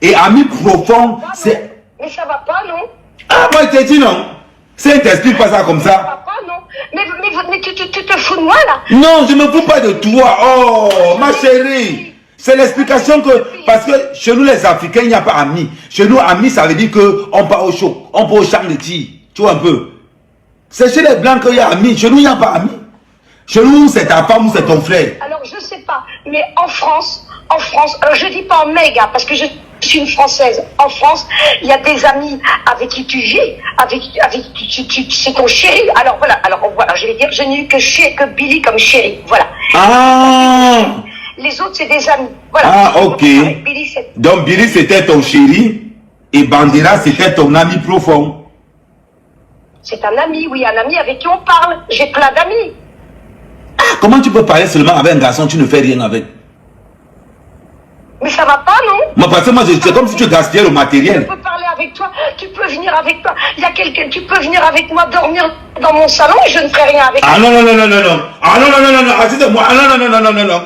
Et ami profond, c'est. Mais ça va pas, non? Ah, moi, je te dis non. C'est un t'explique pas ça comme ça. Ça va pas, non? Mais tu te fous de moi, là? Non, je ne me fous pas de toi. Oh, ma chérie. C'est l'explication que, parce que chez nous les Africains, il n'y a pas amis. Chez nous, amis, ça veut dire qu'on part au show, on part au champ de tir. Tu vois un peu. C'est chez les Blancs qu'il y a amis. Chez nous, il n'y a pas amis. Chez nous, c'est ta femme ou c'est ton frère. Alors, je sais pas. Mais en France, alors je dis pas en méga, parce que je suis une Française. En France, il y a des amis avec qui tu vis, c'est ton chéri. Alors voilà, je vais dire, je n'ai eu que Billy comme chéri. Voilà. Ah. Les autres, c'est des amis. Voilà. Ah, ok. Billy, donc, Billy, c'était ton chéri et Bandera, c'était ton ami profond. C'est un ami, oui, un ami avec qui on parle. J'ai plein d'amis. Ah, comment tu peux parler seulement avec un garçon, tu ne fais rien avec? Mais ça va pas, non? Moi, parce que moi, c'est comme si tu gaspillais le matériel. Je peux parler avec toi, tu peux venir avec toi. Il y a quelqu'un, tu peux venir avec moi dormir dans mon salon et je ne ferai rien avec toi. Ah non. Ah non, assiste-moi. Ah non. Non.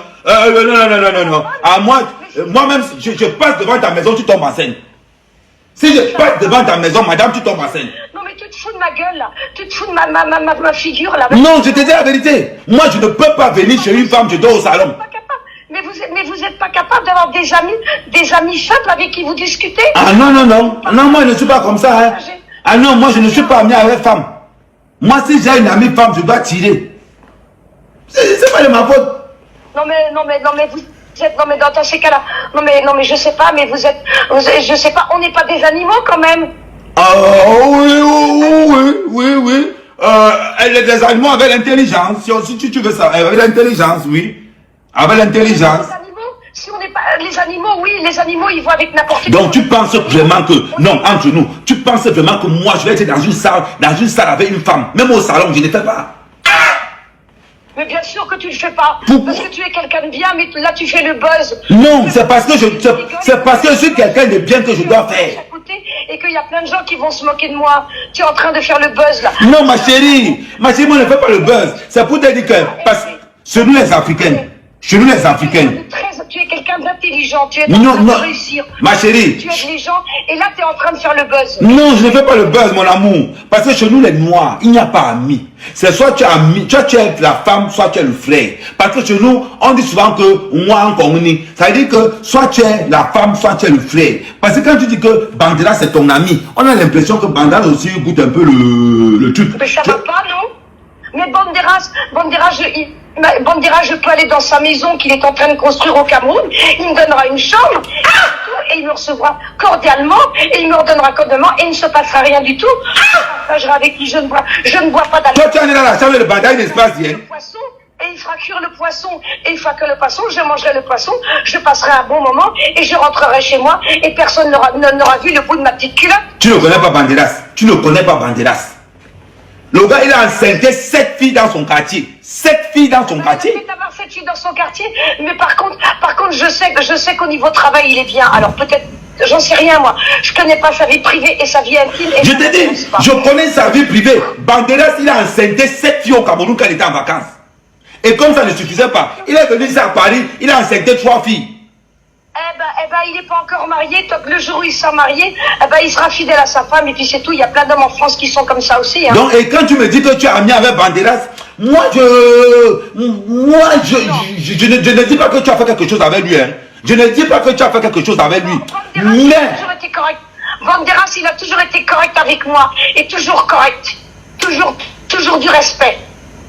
Ah, moi-même, je passe devant ta maison, tu tombes en scène. Si je passe devant ta maison, madame, tu tombes en scène. Non, mais tu te fous de ma gueule, là. Tu te fous de ma figure, là. Non, je te dis la vérité. Moi, je ne peux pas venir chez une femme, je dors au salon. Mais vous êtes pas capable d'avoir des amis simples avec qui vous discutez? Ah non. Non, moi, je ne suis pas comme ça, hein. Ah non, moi, je ne suis pas ami avec femme. Moi, si j'ai une amie femme, je dois tirer. C'est pas de ma faute. Non mais vous êtes, non mais dans ces cas-là, non mais je sais pas, mais je sais pas, on n'est pas des animaux quand même. Ah oui. Elle est des animaux avec l'intelligence, si tu veux ça, avec l'intelligence, oui. Avec l'intelligence. Si on n'est pas les animaux, oui, les animaux ils vont avec n'importe qui. Donc tu penses vraiment que, non, entre nous, tu penses vraiment que moi je vais être dans une salle avec une femme, même au salon, je ne fais pas. Mais bien sûr que tu le fais pas. Parce que tu es quelqu'un de bien, mais là tu fais le buzz. Non, c'est parce que je suis quelqu'un de bien que je dois faire. Et qu'il y a plein de gens qui vont se moquer de moi. Tu es en train de faire le buzz là. Non, ma chérie, moi je ne fais pas le buzz. C'est pour te dire que, parce que chez nous les Africains, tu es quelqu'un d'intelligent, tu es en train de réussir. Ma chérie. Tu aides les gens et là tu es en train de faire le buzz. Non, je ne fais pas le buzz, mon amour. Parce que chez nous les Noirs, il n'y a pas amis. C'est soit tu es ami, tu es la femme, soit tu es le frère. Parce que chez nous, on dit souvent que moi en communie, ça veut dire que soit tu es la femme, soit tu es le frère. Parce que quand tu dis que Bandera c'est ton ami, on a l'impression que Bandera aussi goûte un peu le truc. Mais ça va pas, non? Mais Bandera, je peux aller dans sa maison qu'il est en train de construire au Cameroun. Il me donnera une chambre et il me recevra cordialement et il me redonnera cordialement et il ne se passera rien du tout. Je partagerai avec lui, je ne bois pas d'alcool. Toi, tu es allé dans la chambre de Bandera, il ne se passe rien. et il fera cuire le poisson. Et une fois que le poisson, je mangerai le poisson, je passerai un bon moment et je rentrerai chez moi et personne n'aura vu le bout de ma petite culotte. Tu ne connais pas Banderas. Tu ne connais pas Banderas. Le gars, il a enceinté 7 filles dans son quartier. 7 filles dans son quartier. Il peut avoir 7 filles dans son quartier, mais par contre, je sais qu'au niveau travail, il est bien. Alors peut-être, j'en sais rien moi. Je connais pas sa vie privée et sa vie intime. Et je te dis, je connais sa vie privée. Banderas, il a enceinté 7 filles au Cameroun quand il était en vacances. Et comme ça ne suffisait pas, il est venu ici à Paris, il a enceinté 3 filles. Eh ben, il n'est pas encore marié. Donc le jour où il sera marié, il sera fidèle à sa femme et puis c'est tout. Il y a plein d'hommes en France qui sont comme ça aussi. Hein. Donc, et quand tu me dis que tu es ami avec Banderas, moi je ne dis pas que tu as fait quelque chose avec lui. Hein. Je ne dis pas que tu as fait quelque chose avec lui. Banderas, il a toujours été correct. Banderas, il a toujours été correct avec moi et toujours correct. Toujours du respect.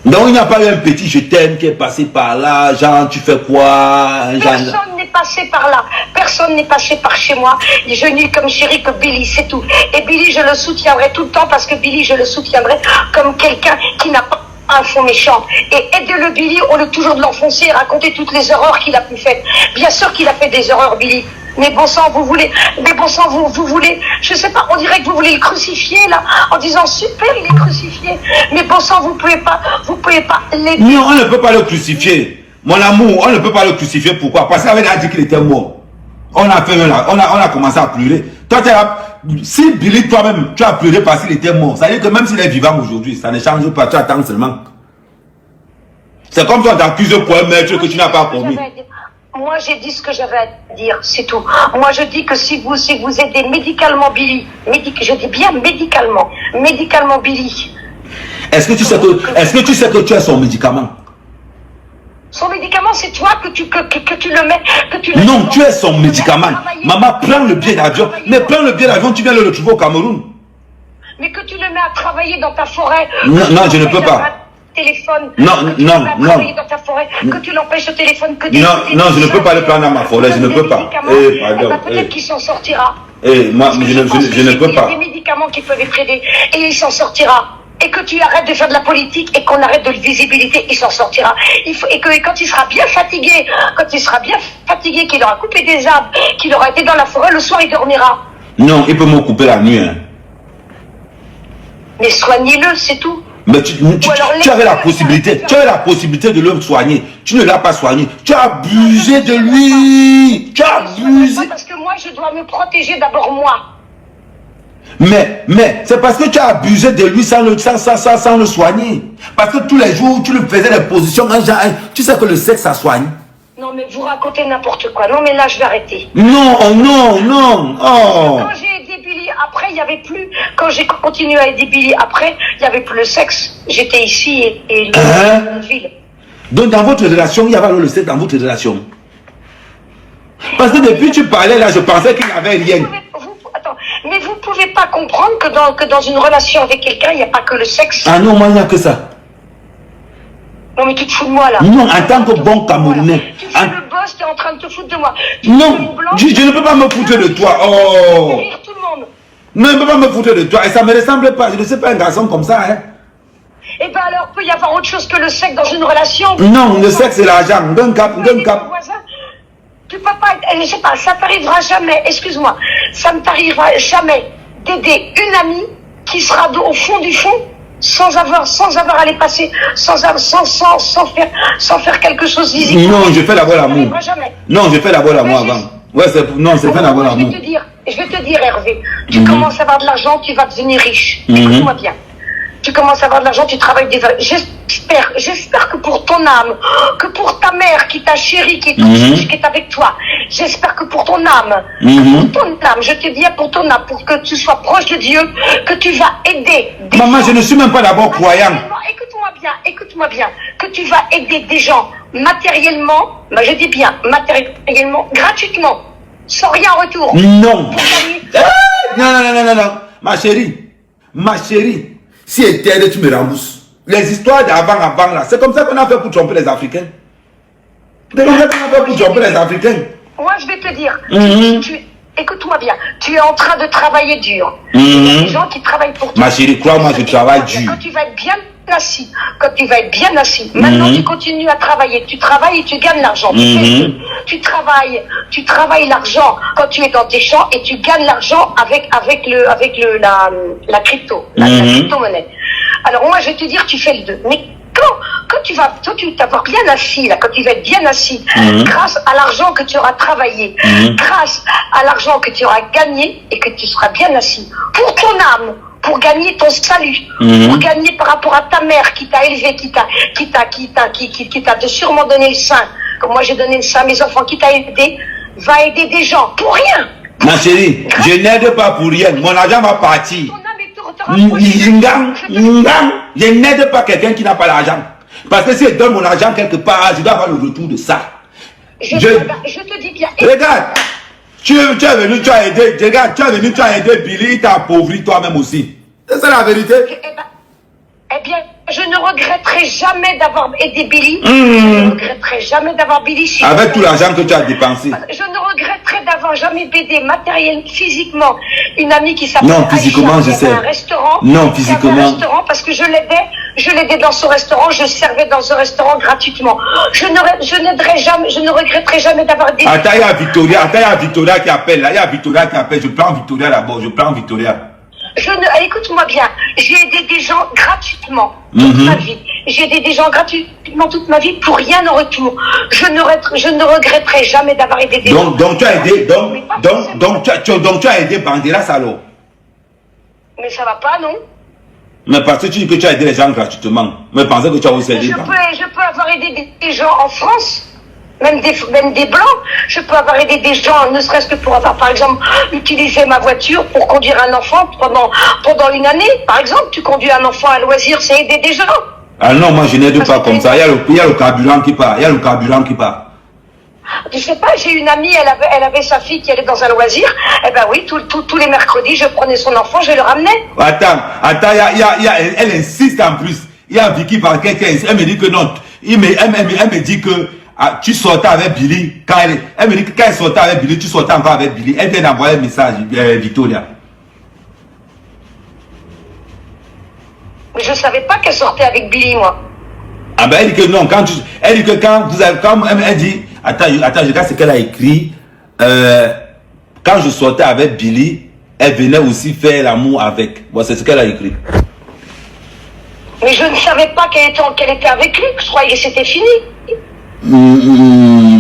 Donc il n'y a pas eu un petit je t'aime qui est passé par là, genre tu fais quoi? Personne n'est passé par là, personne n'est passé par chez moi. Je n'ai comme chéri que Billy, c'est tout. Et Billy, je le soutiendrai tout le temps parce que Billy, je le soutiendrai comme quelqu'un qui n'a pas un fond méchant. Et aider le Billy, au lieu toujours de l'enfoncer et raconter toutes les erreurs qu'il a pu faire. Bien sûr qu'il a fait des erreurs, Billy. Mais bon sang, vous voulez, je sais pas, on dirait que vous voulez le crucifier là, en disant super, il est crucifié. Mais bon sang, vous pouvez pas l'aider. Non, on ne peut pas le crucifier. Mon amour, on ne peut pas le crucifier. Pourquoi? Parce qu'il avait dit qu'il était mort. On a commencé à pleurer. Toi, si Billy, toi-même, tu as pleuré parce qu'il était mort, ça veut dire que même s'il est vivant aujourd'hui, ça ne change pas, tu attends seulement. C'est comme si on t'accuse pour un meurtre que tu n'as pas commis. Moi, j'ai dit ce que j'avais à dire, c'est tout. Moi, je dis que si vous aidez médicalement Billy, je dis bien médicalement Billy. Est-ce que tu sais que tu as son médicament? Son médicament, c'est toi que tu le mets. Non, tu es son médicament. Maman, prends le billet d'avion. Mais prends le billet d'avion, tu viens le retrouver au Cameroun. Mais que tu le mets à travailler dans ta forêt. Non, je ne peux pas. Téléphone, non. dans ta forêt, que tu l'empêches au téléphone, que non, je ne peux pas le prendre dans ma forêt, je ne peux pas. Peut-être qu'il s'en sortira. Moi, je ne peux pas. Il y a des médicaments qui peuvent être aidés et il s'en sortira. Et que tu arrêtes de faire de la politique et qu'on arrête de le visibilité, il s'en sortira. Et quand il sera bien fatigué, qu'il aura coupé des arbres, qu'il aura été dans la forêt, le soir il dormira. Non, il peut me couper la nuit. Hein. Mais soignez-le, c'est tout. Mais tu avais la possibilité, de le soigner. Tu ne l'as pas soigné. Tu as abusé de lui. Tu as abusé. Parce que moi, je dois me protéger d'abord moi. Mais c'est parce que tu as abusé de lui sans le soigner. Parce que tous les jours, tu lui faisais des positions. Tu sais que le sexe, ça soigne. Non, mais vous racontez n'importe quoi. Non, mais là, je vais arrêter. Non. Oh. Quand j'ai aidé Billy, après, il n'y avait plus. Quand j'ai continué à aider Billy, après, il n'y avait plus le sexe. J'étais ici et dans la ville. Donc, dans votre relation, il y avait le sexe dans votre relation. Parce que depuis que tu parlais là, je pensais qu'il n'y avait rien. Mais vous ne pouvez pas comprendre que dans une relation avec quelqu'un, il n'y a pas que le sexe. Ah non, moi, il n'y a que ça. Non, mais tu te fous de moi là. Non, en tant que bon Camerounais. Tu fais le boss, tu es en train de te foutre de moi. Non, je ne peux pas me foutre de toi. Oh. Rire tout le monde. Non, je ne peux pas me foutre de toi. Et ça ne me ressemble pas. Je ne suis pas un garçon comme ça. Hein. Eh bien alors, peut y avoir autre chose que le sexe dans une relation? Non, le sexe c'est l'argent. D'un cap. Tu peux pas être, je sais pas, ça t'arrivera jamais, excuse-moi, ça ne t'arrivera jamais d'aider une amie qui sera au fond du fond sans avoir à les passer, sans faire quelque chose visible. Non, je fais d'abord l'amour. Non, je fais d'abord l'amour avant. Ouais, c'est fait d'abord l'amour. Je vais te dire, Hervé, tu commences à avoir de l'argent, tu vas devenir riche. Écoute-moi bien. Tu commences à avoir de l'argent, tu travailles des... J'espère que pour ton âme, que pour ta mère qui t'a chéri, qui est avec toi, j'espère que pour ton âme, je te dis pour ton âme, pour que tu sois proche de Dieu, que tu vas aider des Maman, gens. Je ne suis même pas d'abord croyant. Écoute-moi bien, que tu vas aider des gens matériellement, je dis bien matériellement, gratuitement, sans rien en retour. Non. Non. Ma chérie. Si elle t'aide, tu me rembourses. Les histoires d'avant là, c'est comme ça qu'on a fait pour tromper les Africains. C'est comme ça qu'on a fait pour tromper les Africains. Moi, je vais te dire, écoute-moi bien, tu es en train de travailler dur. Il y a des gens qui travaillent pour toi. Ma chérie, crois-moi, je travaille dur. Quand tu vas être bien, assis, quand tu vas être bien assis, maintenant tu continues à travailler, tu travailles et tu gagnes l'argent. Tu travailles l'argent quand tu es dans tes champs et tu gagnes l'argent avec la crypto, la crypto-monnaie. Alors moi je vais te dire, tu fais le deux. Mais quand tu vas t'avoir bien assis, là, quand tu vas être bien assis, grâce à l'argent que tu auras travaillé, grâce à l'argent que tu auras gagné et que tu seras bien assis, pour ton âme, pour gagner ton salut, pour gagner par rapport à ta mère qui t'a élevé, qui t'a sûrement donné le sein, comme moi j'ai donné le sein à mes enfants, qui t'a aidé, va aider des gens pour rien. Ma chérie, je n'aide pas pour rien, mon argent va partir. Je n'aide pas quelqu'un qui n'a pas l'argent. Parce que si je donne mon argent quelque part, je dois avoir le retour de ça. Je te dis bien. Regarde, tu es venu, tu as aidé. Regarde, tu es venu, tu as aidé Billy, il t'a appauvri toi-même aussi. C'est ça la vérité. Eh bien, je ne regretterai jamais d'avoir aidé Billy. Je ne regretterai jamais d'avoir Billy. Si avec tout l'argent que tu as dépensé. Je ne regretterai d'avoir jamais aidé matériel, physiquement, une amie qui s'appelle non, physiquement, Aïcha, je sais. un restaurant. Non, physiquement. Un restaurant parce que je l'aidais dans son restaurant, je servais dans ce restaurant gratuitement. Je ne regretterai jamais d'avoir aidé. Attends, il y a Victoria qui appelle là. Il y a Victoria qui appelle. Je prends Victoria d'abord. Écoute-moi bien, j'ai aidé des gens gratuitement toute ma vie. J'ai aidé des gens gratuitement toute ma vie pour rien en retour. Je ne regretterai jamais d'avoir aidé des gens. Donc tu as aidé, donc tu as aidé Banderas alors. Mais ça va pas, non? Mais parce que tu dis que tu as aidé les gens gratuitement. Mais pensez que tu as aussi aidé. Je peux avoir aidé des gens en France. Même des blancs, je peux avoir aidé des gens, ne serait-ce que pour avoir, par exemple, utilisé ma voiture pour conduire un enfant pendant une année. Par exemple, tu conduis un enfant à loisir, c'est aider des gens. Ah non, moi je n'aide pas comme ça. Il y a le carburant qui part. Tu sais pas, j'ai une amie, elle avait sa fille qui allait dans un loisir. Eh ben oui, tous les mercredis, je prenais son enfant, je le ramenais. Attends, elle insiste en plus. Il y a Vicky par quelqu'un, elle me dit que non. Elle me dit que tu sortais avec Billy. Elle me dit que quand elle sortait avec Billy, tu sortais encore avec Billy. Elle vient d'envoyer un message, Victoria. Mais je savais pas qu'elle sortait avec Billy, moi. Ah ben elle dit que non, elle dit que quand vous avez, elle dit, attends, je regarde ce qu'elle a écrit. Quand je sortais avec Billy, elle venait aussi faire l'amour avec. Bon, c'est ce qu'elle a écrit. Mais je ne savais pas qu'elle était avec lui. Je croyais que c'était fini.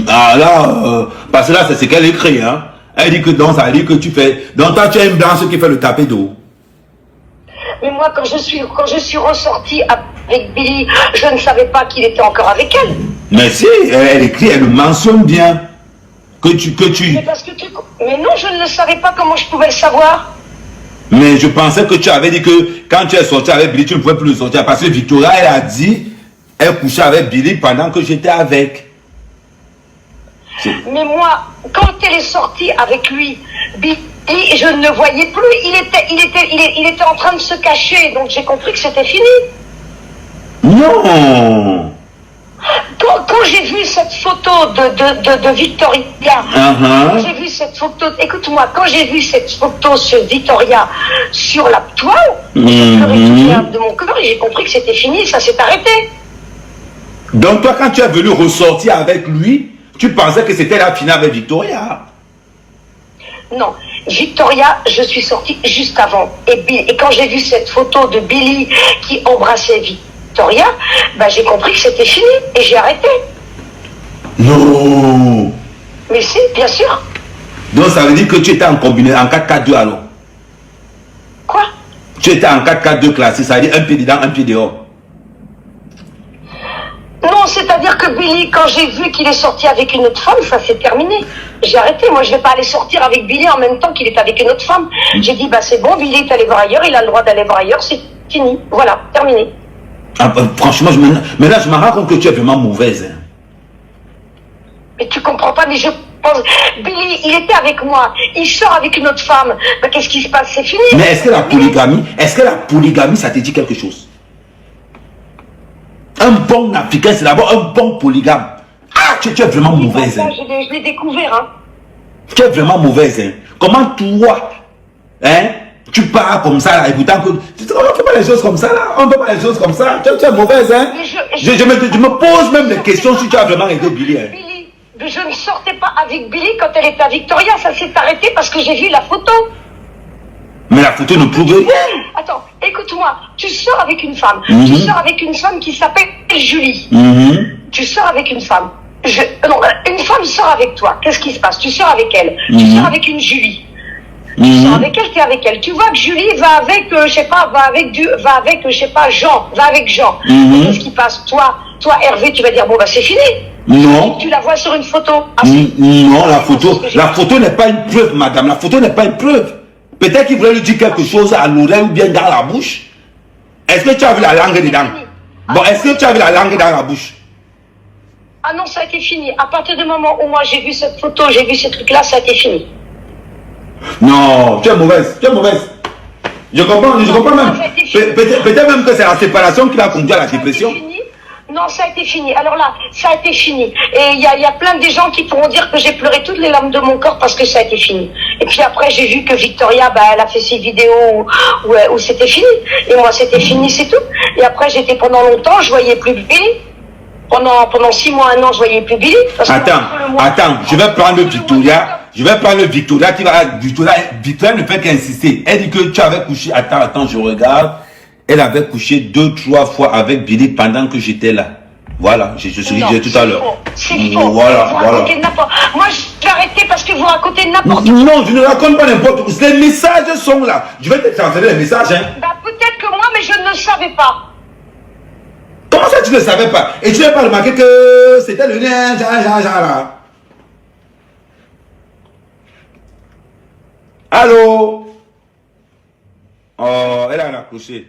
Ah là, parce que là c'est ce qu'elle écrit, hein. Elle dit que donc ça dit que tu fais. Donc toi tu es une blanche qui fait le tapé d'eau. Mais moi quand je suis ressortie avec Billy, je ne savais pas qu'il était encore avec elle. Mais si, elle écrit, elle le mentionne bien. Que tu. Mais non, je ne le savais pas, comment je pouvais le savoir. Mais je pensais que tu avais dit que quand tu es sorti avec Billy, tu ne pouvais plus le sortir. Parce que Victoria, elle a dit, elle couchait avec Billy pendant que j'étais avec. Mais moi, quand elle est sortie avec lui, Billy, je ne le voyais plus. Il était en train de se cacher, donc j'ai compris que c'était fini. Non. Quand j'ai vu cette photo de Victoria, j'ai vu cette photo, écoute-moi, quand j'ai vu cette photo sur Victoria sur la toile, j'ai pleuré de mon cœur et j'ai compris que c'était fini, ça s'est arrêté. Donc toi, quand tu es venu ressortir avec lui, tu pensais que c'était la finale avec Victoria? Non, Victoria, je suis sortie juste avant. Et quand j'ai vu cette photo de Billy qui embrassait Victoria, ben j'ai compris que c'était fini et j'ai arrêté. Non. Mais si, bien sûr. Donc ça veut dire que tu étais en combiné en 4-4-2 alors? Quoi? Tu étais en 4-4-2 classé, ça veut dire un pied dedans, un pied dehors. Non, c'est-à-dire que Billy, quand j'ai vu qu'il est sorti avec une autre femme, ça s'est terminé. J'ai arrêté. Moi, je ne vais pas aller sortir avec Billy en même temps qu'il est avec une autre femme. J'ai dit, bah c'est bon, Billy est allé voir ailleurs, il a le droit d'aller voir ailleurs, c'est fini. Voilà, terminé. Ah, franchement, mais là, je me rends compte que tu es vraiment mauvaise. Hein. Mais tu comprends pas, mais je pense... Billy, il était avec moi, il sort avec une autre femme. Bah, qu'est-ce qui se passe? C'est fini. Mais est-ce que la polygamie, ça te dit quelque chose? Un bon africain, c'est d'abord un bon polygame. Ah, tu es vraiment mauvaise. Hein. Je l'ai découvert. Hein. Tu es vraiment mauvaise. Hein. Comment toi, hein, Tu pars comme ça là, et pourtant que... On ne fait pas les choses comme ça là. On ne fait pas les choses comme ça. Tu es mauvaise, hein. Je me pose même des questions si tu as vraiment été Billy. Hein. Billy, je ne sortais pas avec Billy quand elle était à Victoria. Ça s'est arrêté parce que j'ai vu la photo. Mais la photo ne prouve rien. Attends, écoute-moi. Tu sors avec une femme. Tu sors avec une femme qui s'appelle Julie. Tu sors avec une femme. Non, une femme sort avec toi. Qu'est-ce qui se passe? Tu sors avec elle. Tu sors avec une Julie. Tu sors avec elle, tu es avec elle. Tu vois que Julie va avec, je sais pas, Jean. Va avec Jean. Qu'est-ce qui passe? Toi, Hervé, tu vas dire, bon, bah, c'est fini. Non. Tu la vois sur une photo. Non, la photo n'est pas une preuve, madame. La photo n'est pas une preuve. Peut-être qu'il voulait lui dire quelque chose à l'oreille ou bien dans la bouche. Est-ce que tu as vu la langue dedans? Bon, est-ce que tu as vu la langue dans la bouche? Ah non, ça a été fini. À partir du moment où moi j'ai vu cette photo, j'ai vu ces trucs-là, ça a été fini. Non, tu es mauvaise, tu es mauvaise. Je comprends même. Peut-être même que c'est la séparation qui l'a conduit à la dépression. Non, ça a été fini. Alors là, ça a été fini. Et il y a plein de gens qui pourront dire que j'ai pleuré toutes les larmes de mon corps parce que ça a été fini. Et puis après, j'ai vu que Victoria, bah, elle a fait ses vidéos où c'était fini. Et moi, c'était fini, c'est tout. Et après, j'étais pendant longtemps, je voyais plus Billy. Pendant 6 mois, 1 an, je voyais plus Billy. Attends, je vais prendre Victoria. Victoria Victoria ne fait qu'insister. Elle dit que tu avais couché. Attends, je regarde. Elle avait couché 2-3 fois avec Billy pendant que j'étais là. Voilà, je suis dit tout à l'heure. C'est faux. Voilà. Moi, j'ai arrêté parce que vous racontez n'importe quoi. Non, je ne raconte pas n'importe quoi. Les messages sont là. Je vais te transférer les messages. Hein. Bah, peut-être que moi, mais je ne le savais pas. Comment ça, tu ne le savais pas? Et tu n'as pas remarqué que c'était le lien, là. Allô? Oh, elle a accroché.